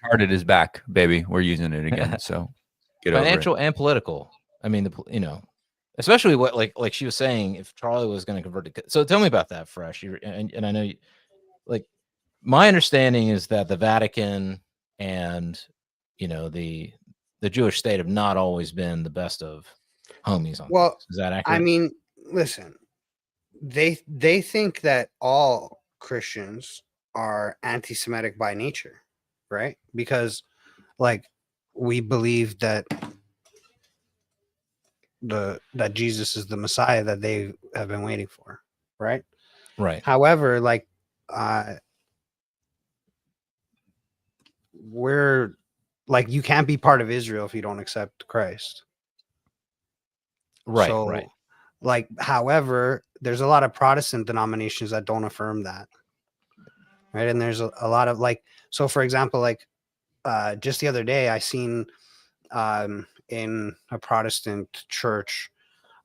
Retarded is back, baby. We're using it again. So get financial over it. And political. I mean, especially what like she was saying, if Charlie was going to convert to. So tell me about that, Fresh. And I know you, like, my understanding is that the Vatican and the Jewish state have not always been the best of homies on things. Is that accurate? I mean, listen, they think that all Christians are anti-Semitic by nature, right? Because like we believe that that Jesus is the Messiah that they have been waiting for, right? Right. However, like we're like, you can't be part of Israel if you don't accept Christ. Right. So, right. Like, however, there's a lot of Protestant denominations that don't affirm that. Right. And there's a lot of like, so for example, like just the other day, I seen in a Protestant church,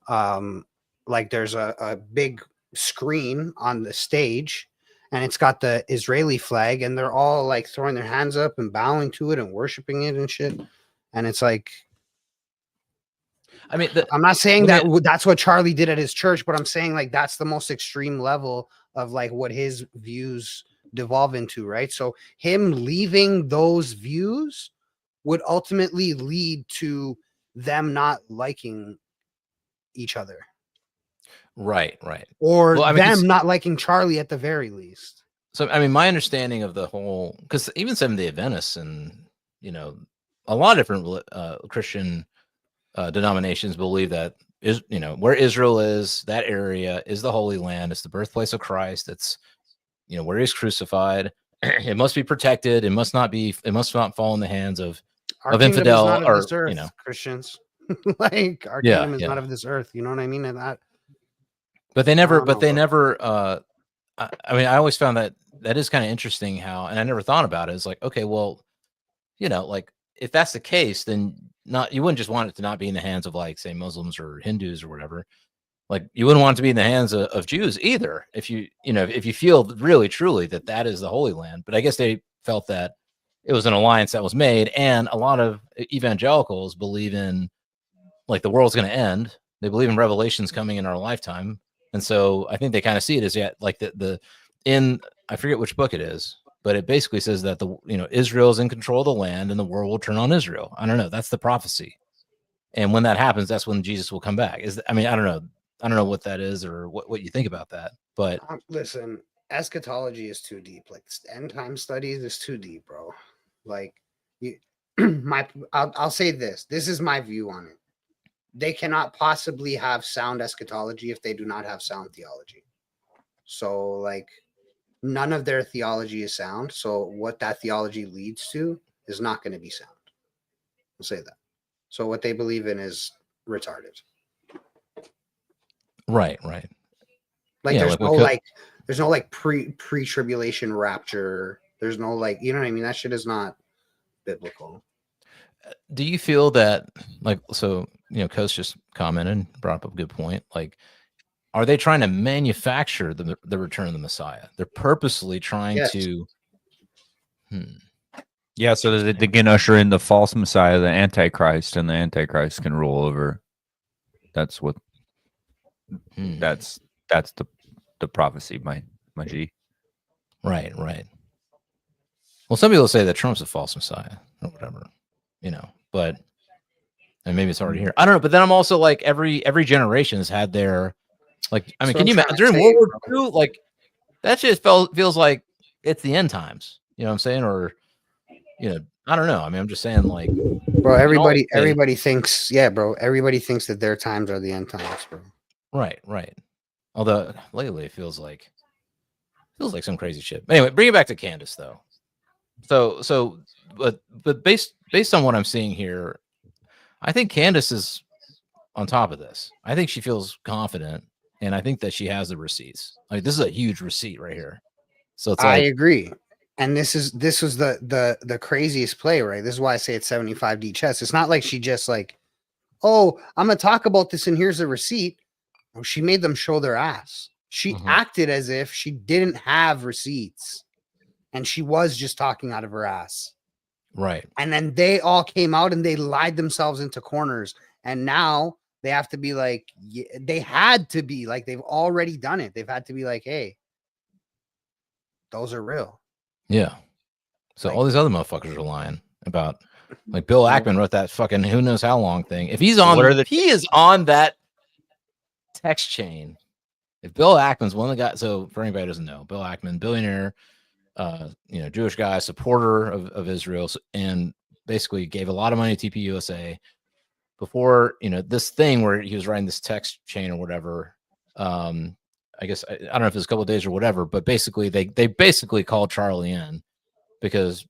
like there's a big screen on the stage and it's got the Israeli flag and they're all like throwing their hands up and bowing to it and worshiping it and shit. And it's like, I mean, I'm not saying that's what Charlie did at his church, but I'm saying like that's the most extreme level of like what his views devolve into, right? So him leaving those views would ultimately lead to them not liking each other. Right, right. Or them not liking Charlie at the very least. So, I mean, my understanding of the whole, because even Seventh-day Adventists and, a lot of different Christian denominations believe that where Israel is, that area is the Holy Land. It's the birthplace of Christ. It's, where he's crucified. It must be protected. It must not fall in the hands of infidel or, Christians. Like our kingdom is not of this earth. You know what I mean? And that. But they never. I mean, I always found that is kind of interesting how, and I never thought about it. It's like, okay, well, like if that's the case, then you wouldn't just want it to not be in the hands of like, say, Muslims or Hindus or whatever. Like you wouldn't want it to be in the hands of Jews either. If if you feel really truly that is the Holy Land. But I guess they felt that it was an alliance that was made, and a lot of evangelicals believe in like the world's going to end. They believe in revelations coming in our lifetime. And so I think they kind of see it as like I forget which book it is, but it basically says that Israel's in control of the land and the world will turn on Israel. I don't know. That's the prophecy. And when that happens, that's when Jesus will come back. I mean, I don't know. I don't know what that is or what you think about that, but listen, eschatology is too deep. Like end time studies is too deep, bro. Like I'll say this. This is my view on it. They cannot possibly have sound eschatology if they do not have sound theology. So like none of their theology is sound. So what that theology leads to is not going to be sound. I'll say that. So what they believe in is retarded. Right. Like there's no pre-tribulation rapture. There's no like, you know what I mean? That shit is not biblical. Do you feel that Coast just commented, brought up a good point. Like, are they trying to manufacture the return of the Messiah? They're purposely trying to. Yeah, so that they can usher in the false Messiah, the Antichrist, and the Antichrist can rule over. That's what. That's the prophecy, my G. Right. Well, some people say that Trump's a false Messiah or whatever, but. And maybe it's already here. I don't know, but then I'm also like every generation has had their like. I mean, can you imagine during World War II? Like that just feels like it's the end times. You know what I'm saying? Or I don't know. I mean, I'm just saying like, bro. Everybody thinks, bro. Everybody thinks that their times are the end times, bro. Right. Although lately it feels like some crazy shit. Anyway, bring it back to Candace though. But based on what I'm seeing here. I think Candace is on top of this. I think she feels confident, and I think that she has the receipts. I mean, this is a huge receipt right here. So it's I agree, and this was the craziest play, right? This is why I say it's 75D chess. It's not like she just like oh, I'm gonna talk about this and here's a receipt. Well, she made them show their ass. She acted as if she didn't have receipts and she was just talking out of her ass. Right. And then they all came out and they lied themselves into corners. And now they have to be like, they had to be like, they've already done it. They've had to be like, hey, those are real. Yeah. So all these other motherfuckers are lying about, like Bill Ackman wrote that fucking who knows how long thing. If he's on, if he is on that text chain, if Bill Ackman's one of the guys, so for anybody who doesn't know, Bill Ackman, billionaire, Jewish guy, supporter of Israel, and basically gave a lot of money to TPUSA before, this thing where he was writing this text chain or whatever. I guess, I don't know if it was a couple of days or whatever, but basically they basically called Charlie in because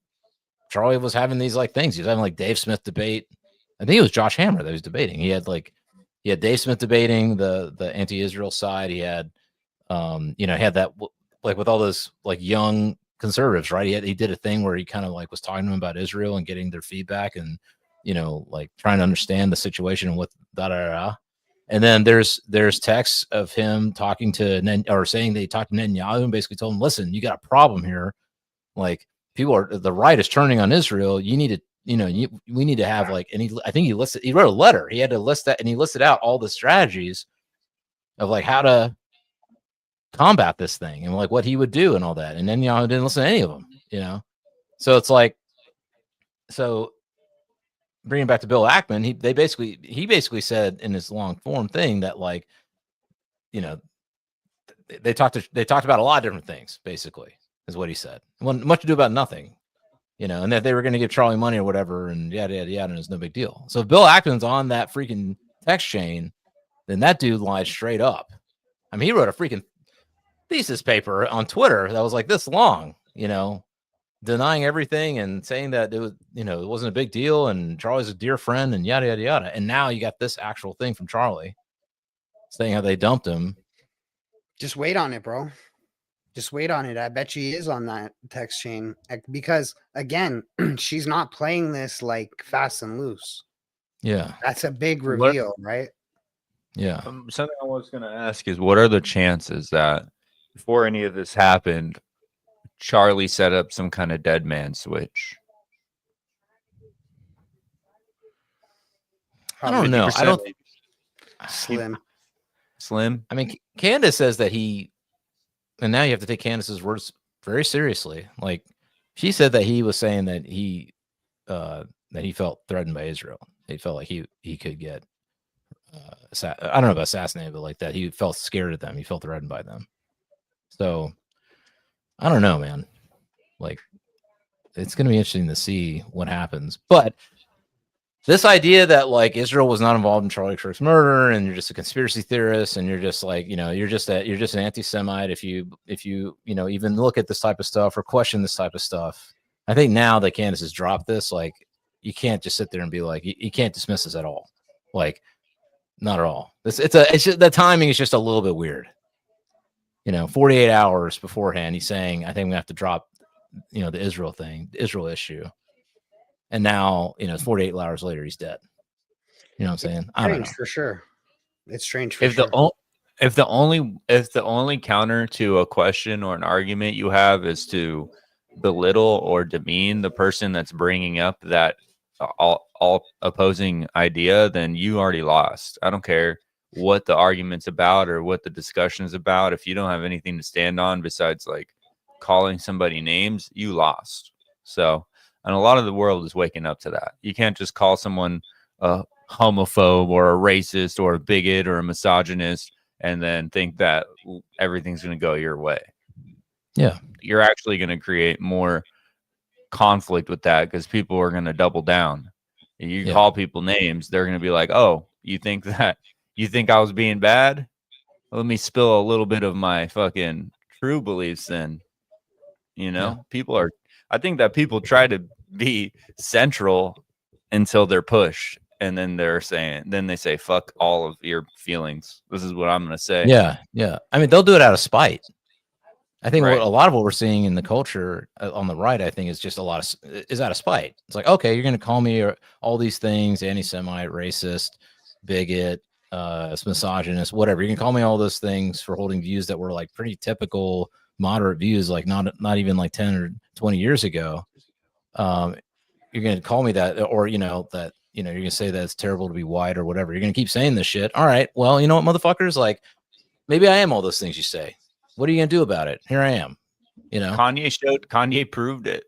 Charlie was having these like things. He was having like Dave Smith debate. I think it was Josh Hammer that was debating. He had Dave Smith debating the anti-Israel side. He had, he had that like with all those like young conservatives, right? He did a thing where he kind of like was talking to them about Israel and getting their feedback and, like trying to understand the situation and what And then there's texts of him talking to or saying that he talked to Netanyahu and basically told him, listen, you got a problem here. Like the right is turning on Israel. You need to, we need to have like, and I think he wrote a letter. He had to list that, and he listed out all the strategies of like how to combat this thing and like what he would do and all that. And Netanyahu didn't listen to any of them, So it's like, bringing back to Bill Ackman, he basically said in this long form thing that like, they talked about a lot of different things, basically, is what he said. Much to do about nothing, and that they were going to give Charlie money or whatever, and yada, yada, yada, and it's no big deal. So if Bill Ackman's on that freaking text chain, then that dude lied straight up. I mean, he wrote a freaking thesis paper on Twitter that was like this long, denying everything and saying that it was, it wasn't a big deal and Charlie's a dear friend and yada, yada, yada. And now you got this actual thing from Charlie saying how they dumped him. Just wait on it, bro. Just wait on it. I bet she is on that text chain because again, she's not playing this like fast and loose. Yeah. That's a big reveal, right? Yeah. Something I was going to ask is what are the chances that before any of this happened, Charlie set up some kind of dead man switch? I don't know. I don't Slim. I mean, Candace says that and now you have to take Candace's words very seriously. Like she said that he was saying that he felt threatened by Israel. He felt like he could get I don't know about assassinated, but like that he felt scared of them. He felt threatened by them. So I don't know, man. Like, it's going to be interesting to see what happens. But this idea that like Israel was not involved in Charlie Kirk's murder, and you're just a conspiracy theorist, and you're just like, you're just an anti-Semite if you even look at this type of stuff or question this type of stuff. I think now that Candace has dropped this, like, you can't just sit there and be like, you can't dismiss this at all. Like, not at all. It's just, the timing is just a little bit weird. 48 hours beforehand, he's saying, I think we have to drop, the Israel thing, the Israel issue. And now, it's 48 hours later, he's dead. You know what I'm saying? I don't know. For sure. It's strange for sure. If the only counter to a question or an argument you have is to belittle or demean the person that's bringing up that all opposing idea, then you already lost. I don't care what the argument's about or what the discussion is about. If you don't have anything to stand on besides like calling somebody names, you lost. So, and a lot of the world is waking up to that. You can't just call someone a homophobe or a racist or a bigot or a misogynist and then think that everything's going to go your way. Yeah. You're actually going to create more conflict with that because people are going to double down. You call people names, they're going to be like, oh, you think I was being bad? Let me spill a little bit of my fucking true beliefs then. I think that people try to be central until they're pushed. And then they say, fuck all of your feelings. This is what I'm going to say. Yeah. Yeah. I mean, they'll do it out of spite. I think a lot of what we're seeing in the culture on the right, I think is just is out of spite. It's like, okay, you're going to call me all these things, anti-Semite, racist, bigot, misogynist, whatever. You can call me all those things for holding views that were like pretty typical moderate views, like not even like 10 or 20 years ago. You're going to call me that, or, you know, that, you know, you're going to say that it's terrible to be white or whatever. You're going to keep saying this shit. All right. Well, you know what, motherfuckers, like maybe I am all those things you say. What are you going to do about it? Here I am, you know. Kanye proved it.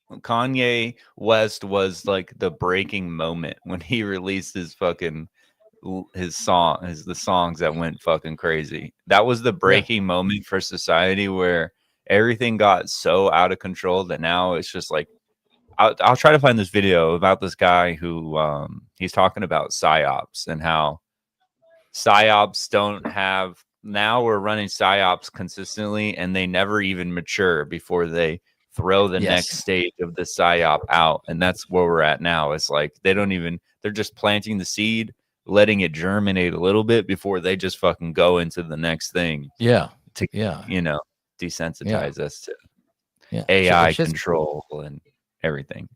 Kanye West was like the breaking moment when he released his fucking the songs that went fucking crazy. That was the breaking moment for society where everything got so out of control that now it's just like, I'll try to find this video about this guy who he's talking about psyops and how psyops don't have, now we're running psyops consistently and they never even mature before they throw the next stage of the psyop out. And that's where we're at now. It's like they're just planting the seed, letting it germinate a little bit before they just fucking go into the next thing. Yeah. To, you know, desensitize us to AI control and everything,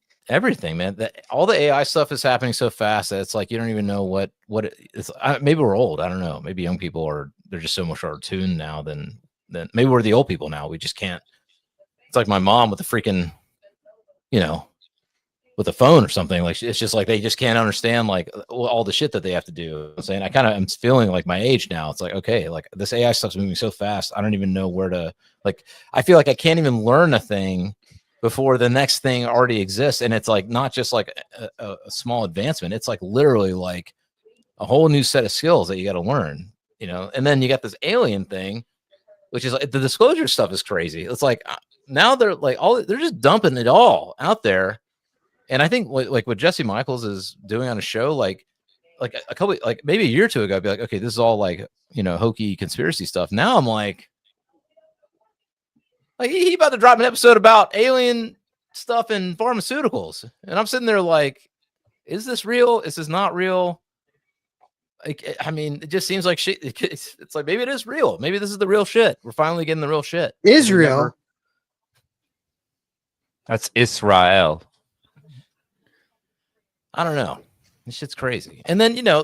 man. All the AI stuff is happening so fast that it's like you don't even know what it's. Maybe we're old. I don't know. Maybe young people they're just so much more tuned now than maybe we're the old people now. We just can't. It's like my mom with the freaking, you know, with a phone or something. Like it's just like they just can't understand like all the shit that they have to do. I'm saying I kind of am feeling like my age now. It's like, okay, like this AI stuff's moving so fast. I don't even know where to, like, I feel like I can't even learn a thing before the next thing already exists. And it's like not just like a small advancement. It's like literally like a whole new set of skills that you got to learn, you know. And then you got this alien thing, which is like the disclosure stuff is crazy. It's like now they're like they're just dumping it all out there. And I think like what Jesse Michaels is doing on a show, like a couple, like maybe a year or two ago, I'd be like, okay, this is all like, you know, hokey conspiracy stuff. Now I'm like he about to drop an episode about alien stuff in pharmaceuticals. And I'm sitting there like, is this real? Is this not real? Like, I mean, it just seems like shit. It's like, maybe it is real. Maybe this is the real shit. We're finally getting the real shit. Israel. That's Israel. I don't know. This shit's crazy. And then, you know,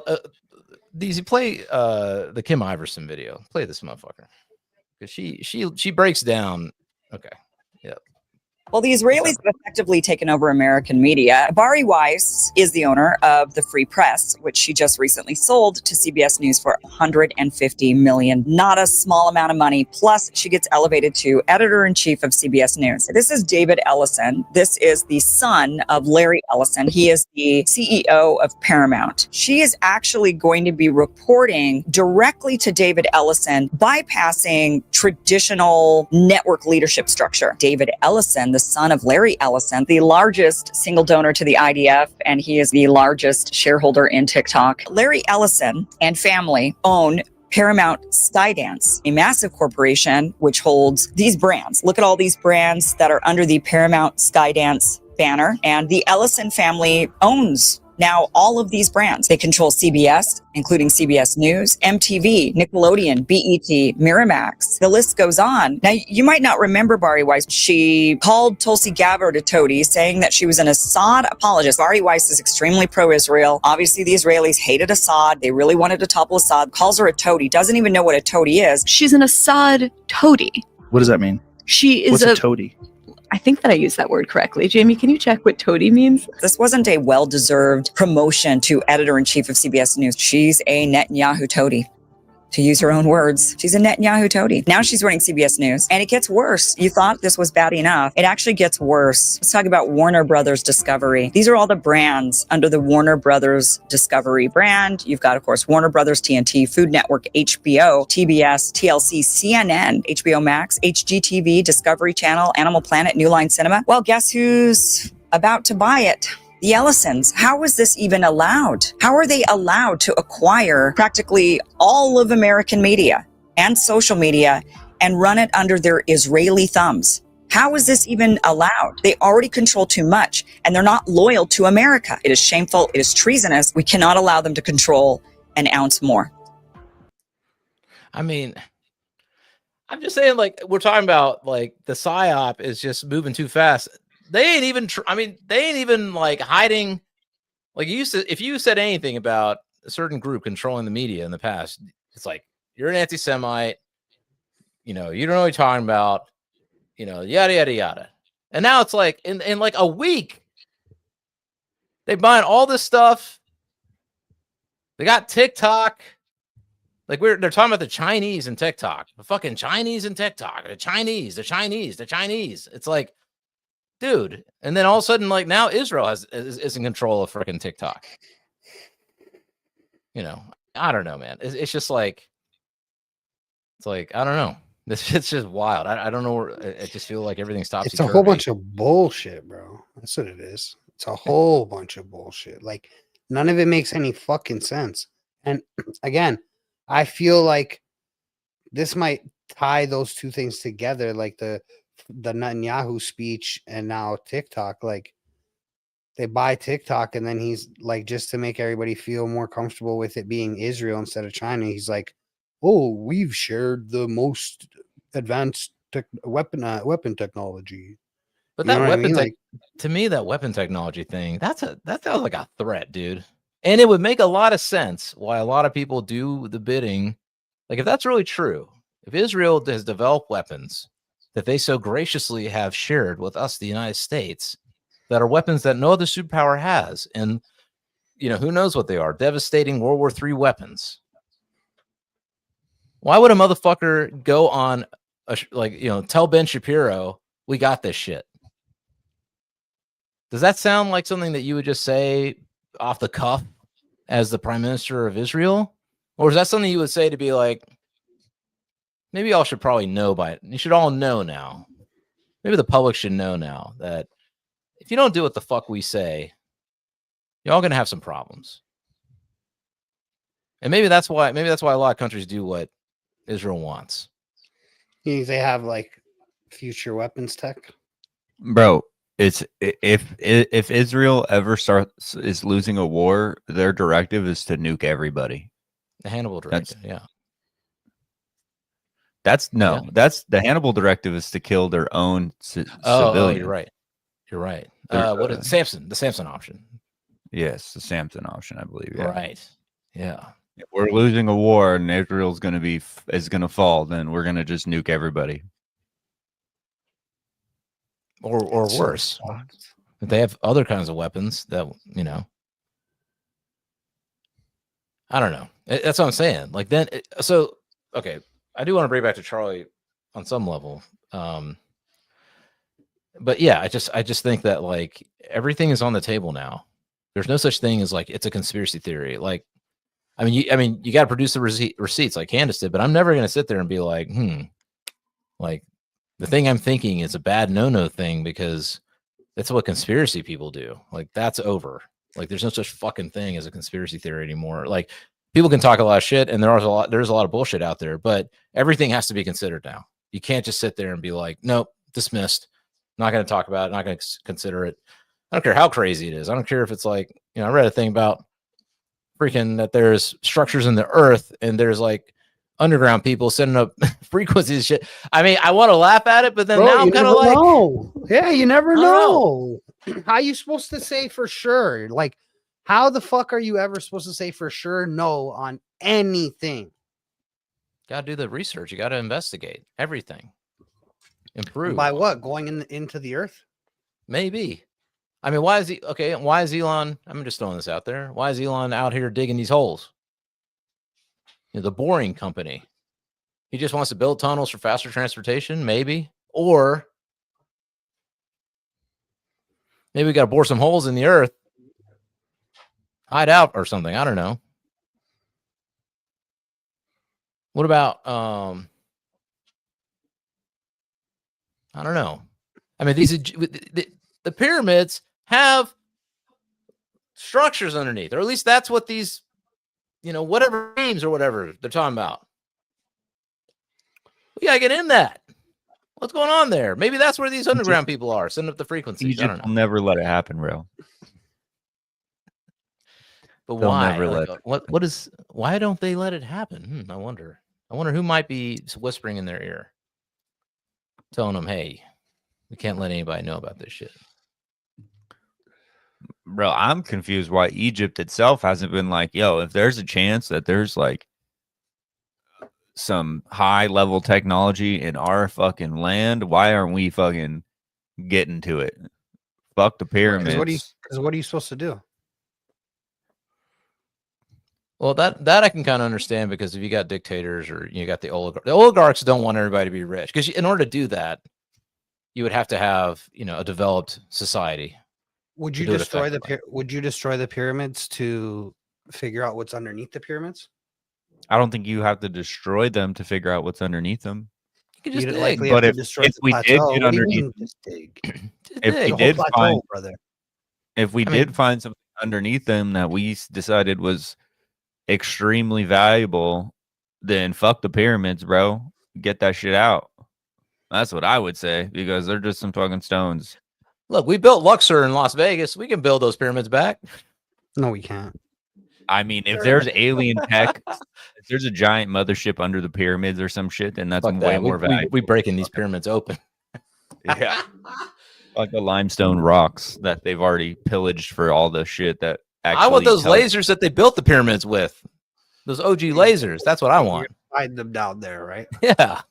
Deezy, play the Kim Iverson video. Play this motherfucker. Because she breaks down. Okay. Yep. Well, the Israelis have effectively taken over American media. Bari Weiss is the owner of the Free Press, which she just recently sold to CBS News for $150 million. Not a small amount of money. Plus, she gets elevated to editor-in-chief of CBS News. This is David Ellison. This is the son of Larry Ellison. He is the CEO of Paramount. She is actually going to be reporting directly to David Ellison, bypassing traditional network leadership structure. David Ellison, the son of Larry Ellison, the largest single donor to the IDF, and he is the largest shareholder in TikTok. Larry Ellison and family own Paramount Skydance, a massive corporation which holds these brands. Look at all these brands that are under the Paramount Skydance banner, and the Ellison family owns now all of these brands. They control CBS, including CBS News, MTV, Nickelodeon, BET, Miramax. The list goes on. Now, you might not remember Bari Weiss. She called Tulsi Gabbard a toady, saying that she was an Assad apologist. Bari Weiss is extremely pro-Israel. Obviously, the Israelis hated Assad. They really wanted to topple Assad. Calls her a toady. Doesn't even know what a toady is. She's an Assad toady. What does that mean? She is What's a toady? I think that I used that word correctly. Jamie, can you check what toady means? This wasn't a well-deserved promotion to editor-in-chief of CBS News. She's a Netanyahu toady. To use her own words, she's a Netanyahu toady. Now she's running CBS News, and it gets worse. You thought this was bad enough. It actually gets worse. Let's talk about Warner Brothers Discovery. These are all the brands under the Warner Brothers Discovery brand. You've got, of course, Warner Brothers, TNT, Food Network, HBO, TBS, TLC, CNN, HBO Max, HGTV, Discovery Channel, Animal Planet, New Line Cinema. Well, guess who's about to buy it? The Ellisons. How is this even allowed? How are they allowed to acquire practically all of American media and social media and run it under their Israeli thumbs? How is this even allowed? They already control too much, and they're not loyal to America. It is shameful. It is treasonous. We cannot allow them to control an ounce more. I mean, I'm just saying, like, we're talking about, like, the PSYOP is just moving too fast. They ain't even, they ain't even like hiding. Like if you said anything about certain group controlling the media in the past, it's like, you're an anti-Semite, you know, you don't know what you're talking about, you know, yada, yada, yada. And now it's like in like a week, they buying all this stuff. They got TikTok. Like they're talking about the Chinese and TikTok. The fucking Chinese and TikTok. The Chinese. It's like, dude. And then all of a sudden, like now Israel is in control of freaking TikTok. You know, I don't know, man. It's just like, it's like, I don't know. This shit's just wild. I don't know. I just feel like everything's topsy-turvy. It's a whole bunch of bullshit, bro. That's what it is. It's a whole bunch of bullshit. Like none of it makes any fucking sense. And again, I feel like this might tie those two things together, like the Netanyahu speech and now TikTok. Like they buy TikTok and then he's like, just to make everybody feel more comfortable with it being Israel instead of China, he's like, oh, we've shared the most advanced weapon technology. But You know that what I weapon mean? to me, that weapon technology thing, that sounds like a threat, dude. And it would make a lot of sense why a lot of people do the bidding. Like if that's really true, if Israel has developed weapons that they so graciously have shared with us, the United States, that are weapons that no other superpower has, and you know, who knows what they are, devastating World War III weapons. Why would a motherfucker go on tell Ben Shapiro, we got this shit? Does that sound like something that you would just say off the cuff as the prime minister of Israel? Or is that something you would say to be like, maybe y'all should probably know by it. You should all know now. Maybe the public should know now that if you don't do what the fuck we say, you're all going to have some problems. And maybe that's why a lot of countries do what Israel wants. You think they have like future weapons tech? Bro, it's if Israel ever is losing a war, their directive is to nuke everybody. The Hannibal directive, That's the Hannibal directive is to kill their own civilians. Oh, you're right. You're right. What is the Samson option? Yes, the Samson option, I believe. Yeah. Right. Yeah. If we're losing a war and Israel's going to fall, then we're going to just nuke everybody. Or worse. If they have other kinds of weapons that, you know, I don't know. That's what I'm saying. Like then, okay. I do want to bring back to Charlie on some level. But yeah, I just think that like everything is on the table now. There's no such thing as like, it's a conspiracy theory. Like, I mean, you got to produce the receipts like Candace did, but I'm never going to sit there and be like, like the thing I'm thinking is a bad no thing because that's what conspiracy people do. Like that's over. Like there's no such fucking thing as a conspiracy theory anymore. Like people can talk a lot of shit and there's a lot of bullshit out there, but everything has to be considered now. You can't just sit there and be like, nope, dismissed. Not going to talk about it. Not going to consider it. I don't care how crazy it is. I don't care if it's like, you know, I read a thing about freaking that there's structures in the earth and there's like underground people sending up frequencies shit. I mean, I want to laugh at it, but then now I'm kind of like, yeah, you never know. How are you supposed to say for sure? Like, how the fuck are you ever supposed to say for sure no on anything? Got to do the research. You got to investigate everything. Improve. By what? Going into the earth? Maybe. I mean, why is Elon, I'm just throwing this out there. Why is Elon out here digging these holes? You know, the boring company. He just wants to build tunnels for faster transportation, maybe. Or maybe we got to bore some holes in the earth, hide out or something. I don't know. What about, I don't know. I mean, the pyramids have structures underneath, or at least that's what these, you know, whatever names or whatever they're talking about. We gotta get in that. What's going on there? Maybe that's where these underground people are. Send up the frequencies. Egypt will never let it happen, bro. But why? Why don't they let it happen? I wonder who might be whispering in their ear, telling them, hey, we can't let anybody know about this shit. Bro, I'm confused why Egypt itself hasn't been like, yo, if there's a chance that there's like some high level technology in our fucking land, why aren't we fucking getting to it? Fuck the pyramids. Because what are you supposed to do? Well, that I can kind of understand, because if you got dictators or you got the oligarchs don't want everybody to be rich, because in order to do that, you would have to have, you know, a developed society. Would you destroy the pyramids to figure out what's underneath the pyramids? I don't think you have to destroy them to figure out what's underneath them. You can just You'd dig. likely But have to if destroy the we did plateau. get What do you underneath, mean, just dig? if we The did whole find, plateau, brother. if we did find something underneath them that we decided was extremely valuable, then fuck the pyramids, bro. Get that shit out. That's what I would say, because they're just some fucking stones. Look, we built Luxor in Las Vegas. We can build those pyramids back. No, we can't. I mean, if there's alien tech, if there's a giant mothership under the pyramids or some shit, then that's Fuck way that. more valuable. We breaking these pyramids open. Yeah. Like the limestone rocks that they've already pillaged for all the shit that actually I want those tells- lasers that they built the pyramids with. Those OG lasers. That's what I want. Hide them down there, right? Yeah.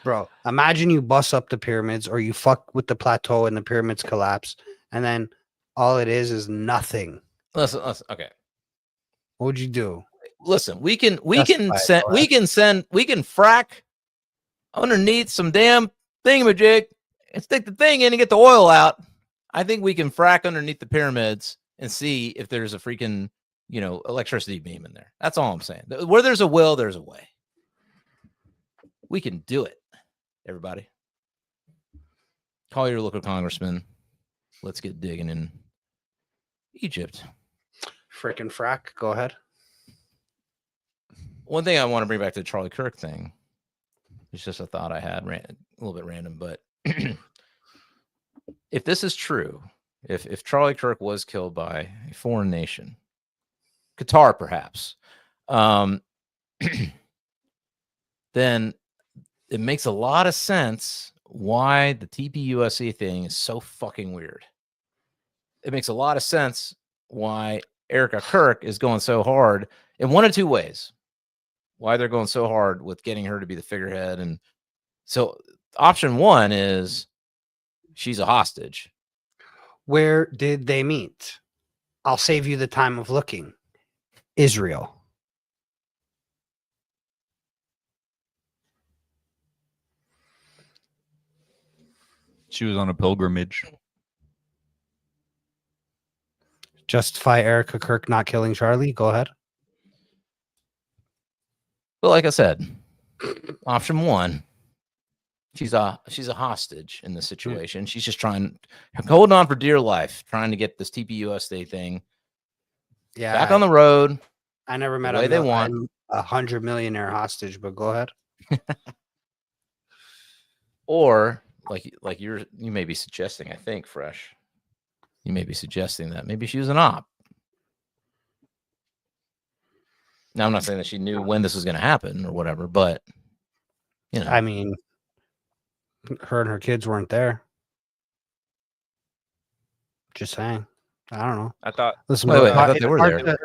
Bro, imagine you bust up the pyramids or you fuck with the plateau and the pyramids collapse, and then all it is nothing. Listen. Okay. What would you do? Listen, we can Justify it, frack underneath some damn thingamajig and stick the thing in and get the oil out. I think we can frack underneath the pyramids and see if there's a freaking, you know, electricity beam in there. That's all I'm saying. Where there's a will, there's a way. We can do it, everybody. Call your local congressman. Let's get digging in Egypt. Freaking frack. Go ahead. One thing I want to bring back to the Charlie Kirk thing. It's just a thought I had, a little bit random, but if this is true, if Charlie Kirk was killed by a foreign nation, Qatar perhaps, then it makes a lot of sense why the TPUSA thing is so fucking weird. It makes a lot of sense why Erica Kirk is going so hard in one of two ways. Why they're going so hard with getting her to be the figurehead. And so option one is she's a hostage. Where did they meet? I'll save you the time of looking. Israel. She was on a pilgrimage. Justify Erica Kirk not killing Charlie. Go ahead. But like I said, option one, she's a hostage in this situation. She's just holding on for dear life, trying to get this TPUSA thing back on the road. I never met way they want 100 millionaire hostage, but go ahead. Or like you may be suggesting, I think, Fresh. You may be suggesting that maybe she was an op. Now, I'm not saying that she knew when this was going to happen or whatever, but, you know. I mean, her and her kids weren't there. Just saying. I don't know. I thought. Listen, wait, I thought they were there.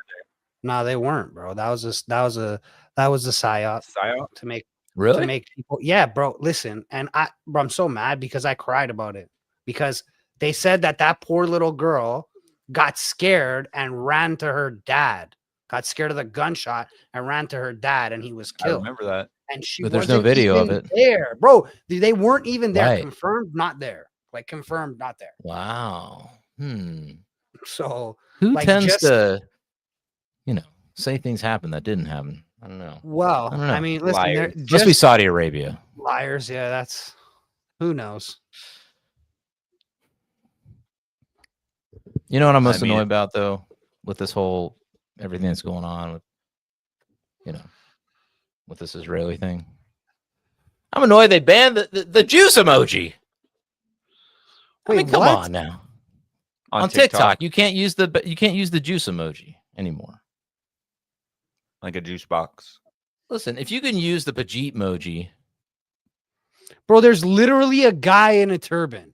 No, they weren't, bro. That was a psyop. Psyop? To make Really? to make people. Yeah, bro. Listen, and I'm so mad because I cried about it because they said that poor little girl got scared and ran to her dad. Got scared of the gunshot and ran to her dad, and he was killed. I remember that. And she, but there's no video of it there, bro. They weren't even there. Right. Confirmed, not there. Like confirmed, not there. Wow. So who like, tends to, you know, say things happen that didn't happen? I don't know. Well, I don't know. I mean, listen, must be Saudi Arabia. Liars. Yeah, that's who knows. You know what I'm most annoyed about though, with this whole everything that's going on with, you know, with this Israeli thing. I'm annoyed they banned the juice emoji. I mean, come on now. On TikTok, you can't use the juice emoji anymore. Like a juice box. Listen, if you can use the Pajit emoji, bro, there's literally a guy in a turban.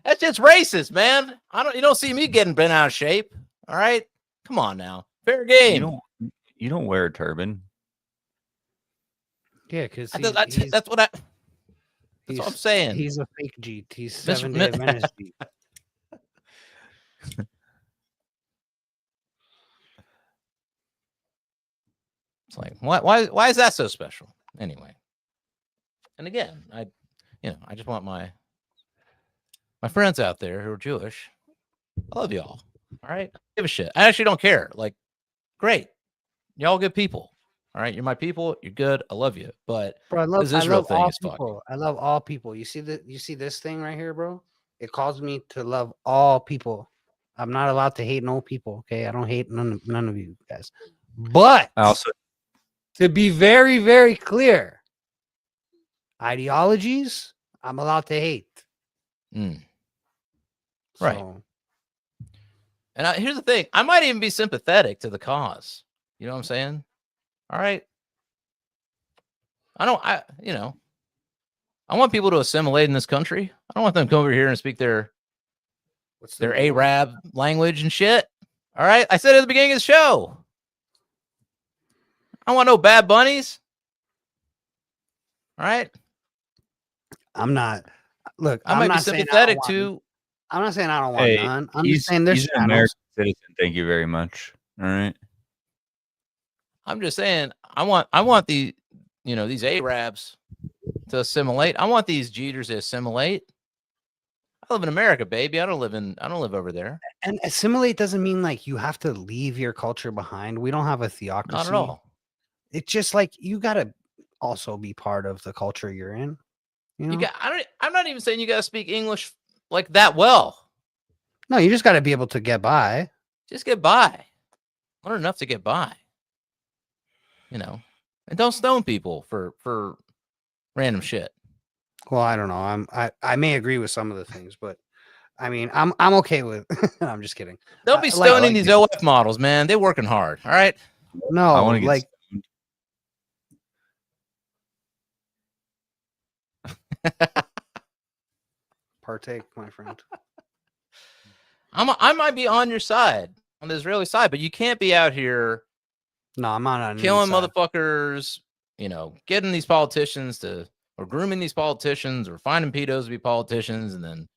That's just racist, man. You don't see me getting bent out of shape. All right, come on now, fair game. You don't wear a turban. Yeah, because that's what I'm saying. He's a fake Jeet. He's 7-Day Adventist Jeet. It's like, why is that so special? Anyway. And again, I just want my friends out there who are Jewish. I love y'all. All right. I give a shit. I actually don't care. Like, great. Y'all good people. All right. You're my people. You're good. I love you. But bro, I love this Israel thing all is people. I love all people. You see this thing right here, bro? It calls me to love all people. I'm not allowed to hate no people. Okay. I don't hate none of you guys. But also, to be very, very clear, ideologies, I'm allowed to hate. Right. So, and here's the thing. I might even be sympathetic to the cause. You know what I'm saying? All right. I want people to assimilate in this country. I don't want them to come over here and speak their Arab language and shit. All right. I said at the beginning of the show, I don't want no bad bunnies. All right. I'm not. Look, I might be sympathetic to. I'm not saying I don't want none. I'm just saying he's an American citizen. Thank you very much. All right. I'm just saying I want these Arabs to assimilate. I want these Jeters to assimilate. I live in America, baby. I don't live over there. And assimilate doesn't mean like you have to leave your culture behind. We don't have a theocracy. Not at all. It's just like you gotta also be part of the culture you're in. You know? I'm not even saying you gotta speak English like that well. No, you just gotta be able to get by. Just get by. Learn enough to get by. And don't stone people for random shit. Well, I don't know. I may agree with some of the things, but I mean, I'm okay with. I'm just kidding. Don't be stoning these OF models, man. They're working hard. All right. No, I want to get partake, my friend. I might be on your side, on the Israeli side, but you can't be out here. No, I'm not on killing motherfuckers. Getting these politicians or grooming these politicians, or finding pedos to be politicians, and then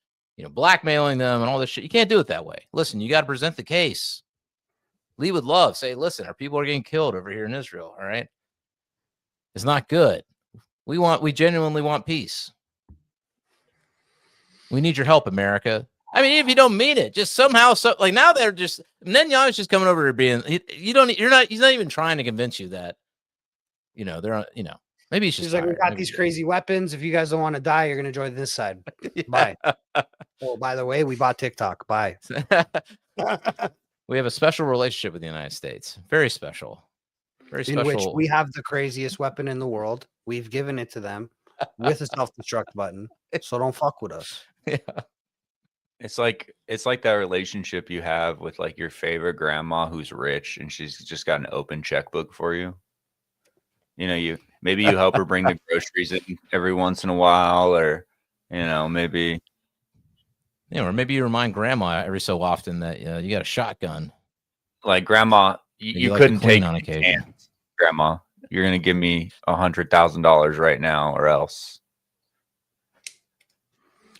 blackmailing them and all this shit. You can't do it that way. Listen, you got to present the case. Lead with love. Say, listen, our people are getting killed over here in Israel. All right, it's not good. We genuinely want peace. We need your help, America. I mean, if you don't mean it, just somehow, now they're just Netanyahu's just coming over here being he's not even trying to convince you that they're maybe he's just like, we got these crazy weapons. If you guys don't want to die, you're gonna join this side. Bye. Oh, by the way, we bought TikTok. Bye. We have a special relationship with the United States. Very special. Very special. In which we have the craziest weapon in the world. We've given it to them with a self-destruct button. So don't fuck with us. Yeah. It's like that relationship you have with like your favorite grandma who's rich and she's just got an open checkbook for you. Maybe you help her bring the groceries in every once in a while, or maybe or maybe you remind grandma every so often that you got a shotgun. Like, grandma, you like couldn't take on occasion. Hands, grandma. You're gonna give me $100,000 right now, or else.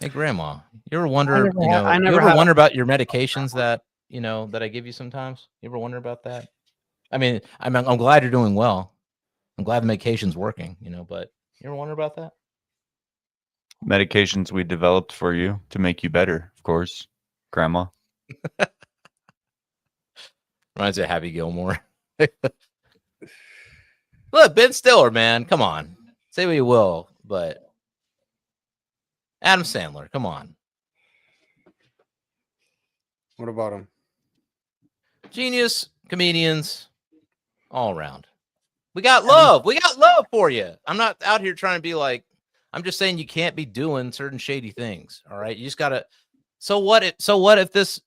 Hey, grandma, you ever wonder? You ever wonder about your medications that I give you sometimes? You ever wonder about that? I mean, I'm glad you're doing well. I'm glad the medication's working. But you ever wonder about that? Medications we developed for you to make you better, of course, grandma. Reminds me of Happy Gilmore. Look, Ben Stiller, man, come on. Say what you will, but Adam Sandler, come on. What about him? Genius comedians all around. We got love. We got love for you. I'm not out here trying to be like, I'm just saying you can't be doing certain shady things. All right. You just gotta. So what if this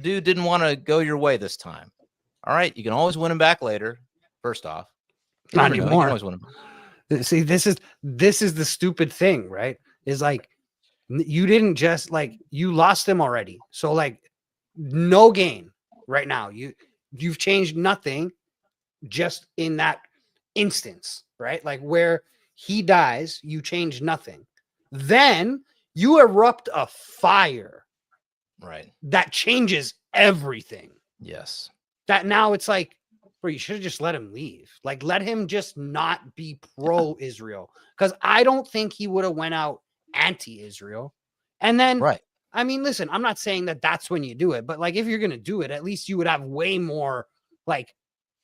dude didn't want to go your way this time? All right. You can always win him back later. First off. Not anymore. See, this is the stupid thing, right? Is like, You didn't just like, you lost him already. So like no gain right now. You've changed nothing just in that instance, right? Like where he dies, you change nothing. Then you erupt a fire, right? That changes everything. Yes. That now it's like, bro, you should have just let him leave. Like, let him just not be pro-Israel. Because I don't think he would have went out anti-Israel. And then, right. I mean, listen, I'm not saying that that's when you do it, but like, if you're going to do it, at least you would have way more like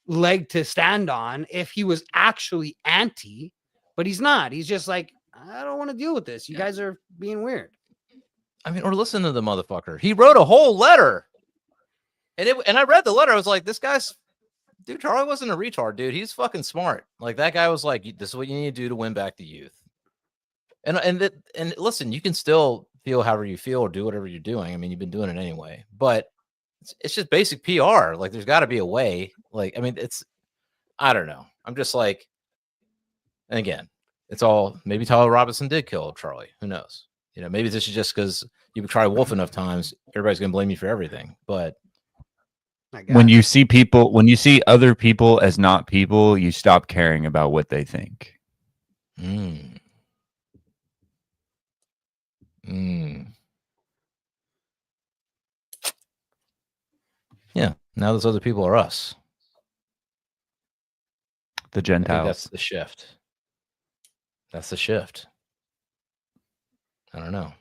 leg to stand on if he was actually anti, but he's not. He's just like, I don't want to deal with this. You guys are being weird. I mean, or listen to the motherfucker. He wrote a whole letter. And I read the letter. I was like, this guy's, dude, Charlie wasn't a retard, dude. He's fucking smart. Like, that guy was like, this is what you need to do to win back the youth. And listen, you can still feel however you feel or do whatever you're doing. I mean, you've been doing it anyway, but it's just basic PR. Like, there's got to be a way. Like, I mean, I don't know. I'm just like, and again, it's all, maybe Tyler Robinson did kill Charlie. Who knows? You know, maybe this is just because you try wolf enough times, everybody's going to blame you for everything. But when you see other people as not people, you stop caring about what they think. Yeah. Now those other people are us. The Gentiles. That's the shift. That's the shift. I don't know.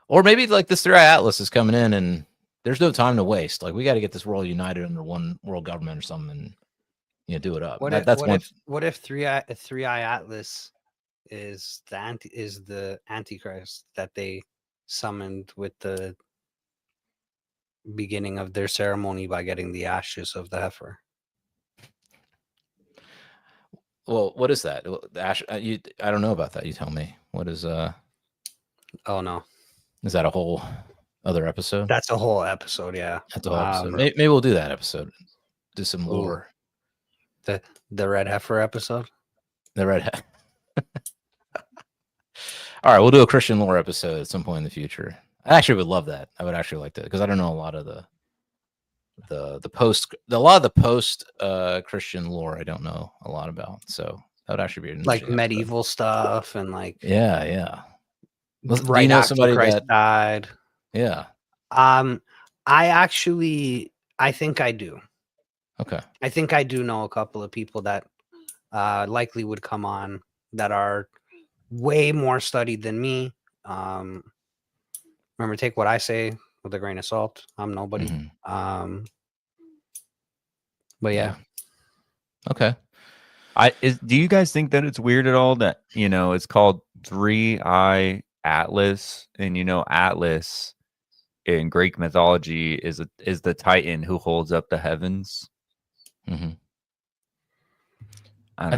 Or maybe like this 3i Atlas is coming in and there's no time to waste. Like, we got to get this world united under one world government or something and, you know, do it up. What if 3i Atlas is the Antichrist that they summoned with the beginning of their ceremony by getting the ashes of the heifer? Well, what is that? The ash, I don't know about that. You tell me. What is Oh no. Is that a whole other episode? That's a whole episode, yeah. That's a whole episode. Maybe we'll do that episode. Do some lore. The red heifer episode? The red heifer. All right, we'll do a Christian lore episode at some point in the future. I actually would love that. I would actually like that because I don't know a lot of the post Christian lore. I don't know a lot about, so that would actually be like medieval stuff and like yeah. Right, you know, somebody Christ that died. Yeah. I think I do. Okay. I think I do know a couple of people that likely would come on that are way more studied than me. Remember, take what I say with a grain of salt. I'm nobody. But yeah. Okay. Do you guys think that it's weird at all that, you know, it's called 3i Atlas, and you know, Atlas in Greek mythology is the Titan who holds up the heavens? I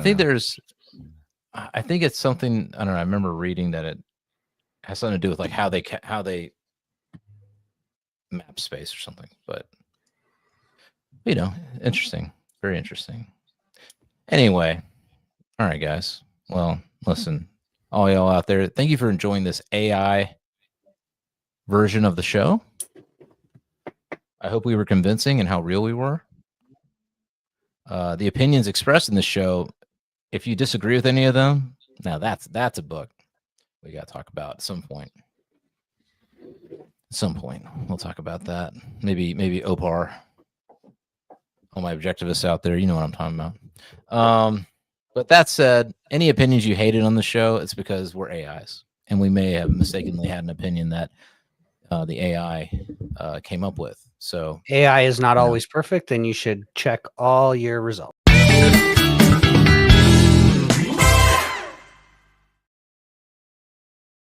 think it's something, I don't know. I remember reading that it has something to do with like how they map space or something, but you know, interesting, very interesting. Anyway, all right, guys. Well, listen, all y'all out there, thank you for enjoying this AI version of the show. I hope we were convincing and how real we were. The opinions expressed in the show, if you disagree with any of them, now that's a book we got to talk about at some point. At some point, we'll talk about that. Maybe Opar. All my objectivists out there, you know what I'm talking about. But that said, any opinions you hated on the show, it's because we're AIs, and we may have mistakenly had an opinion that the AI came up with. So AI is not always perfect, and you should check all your results.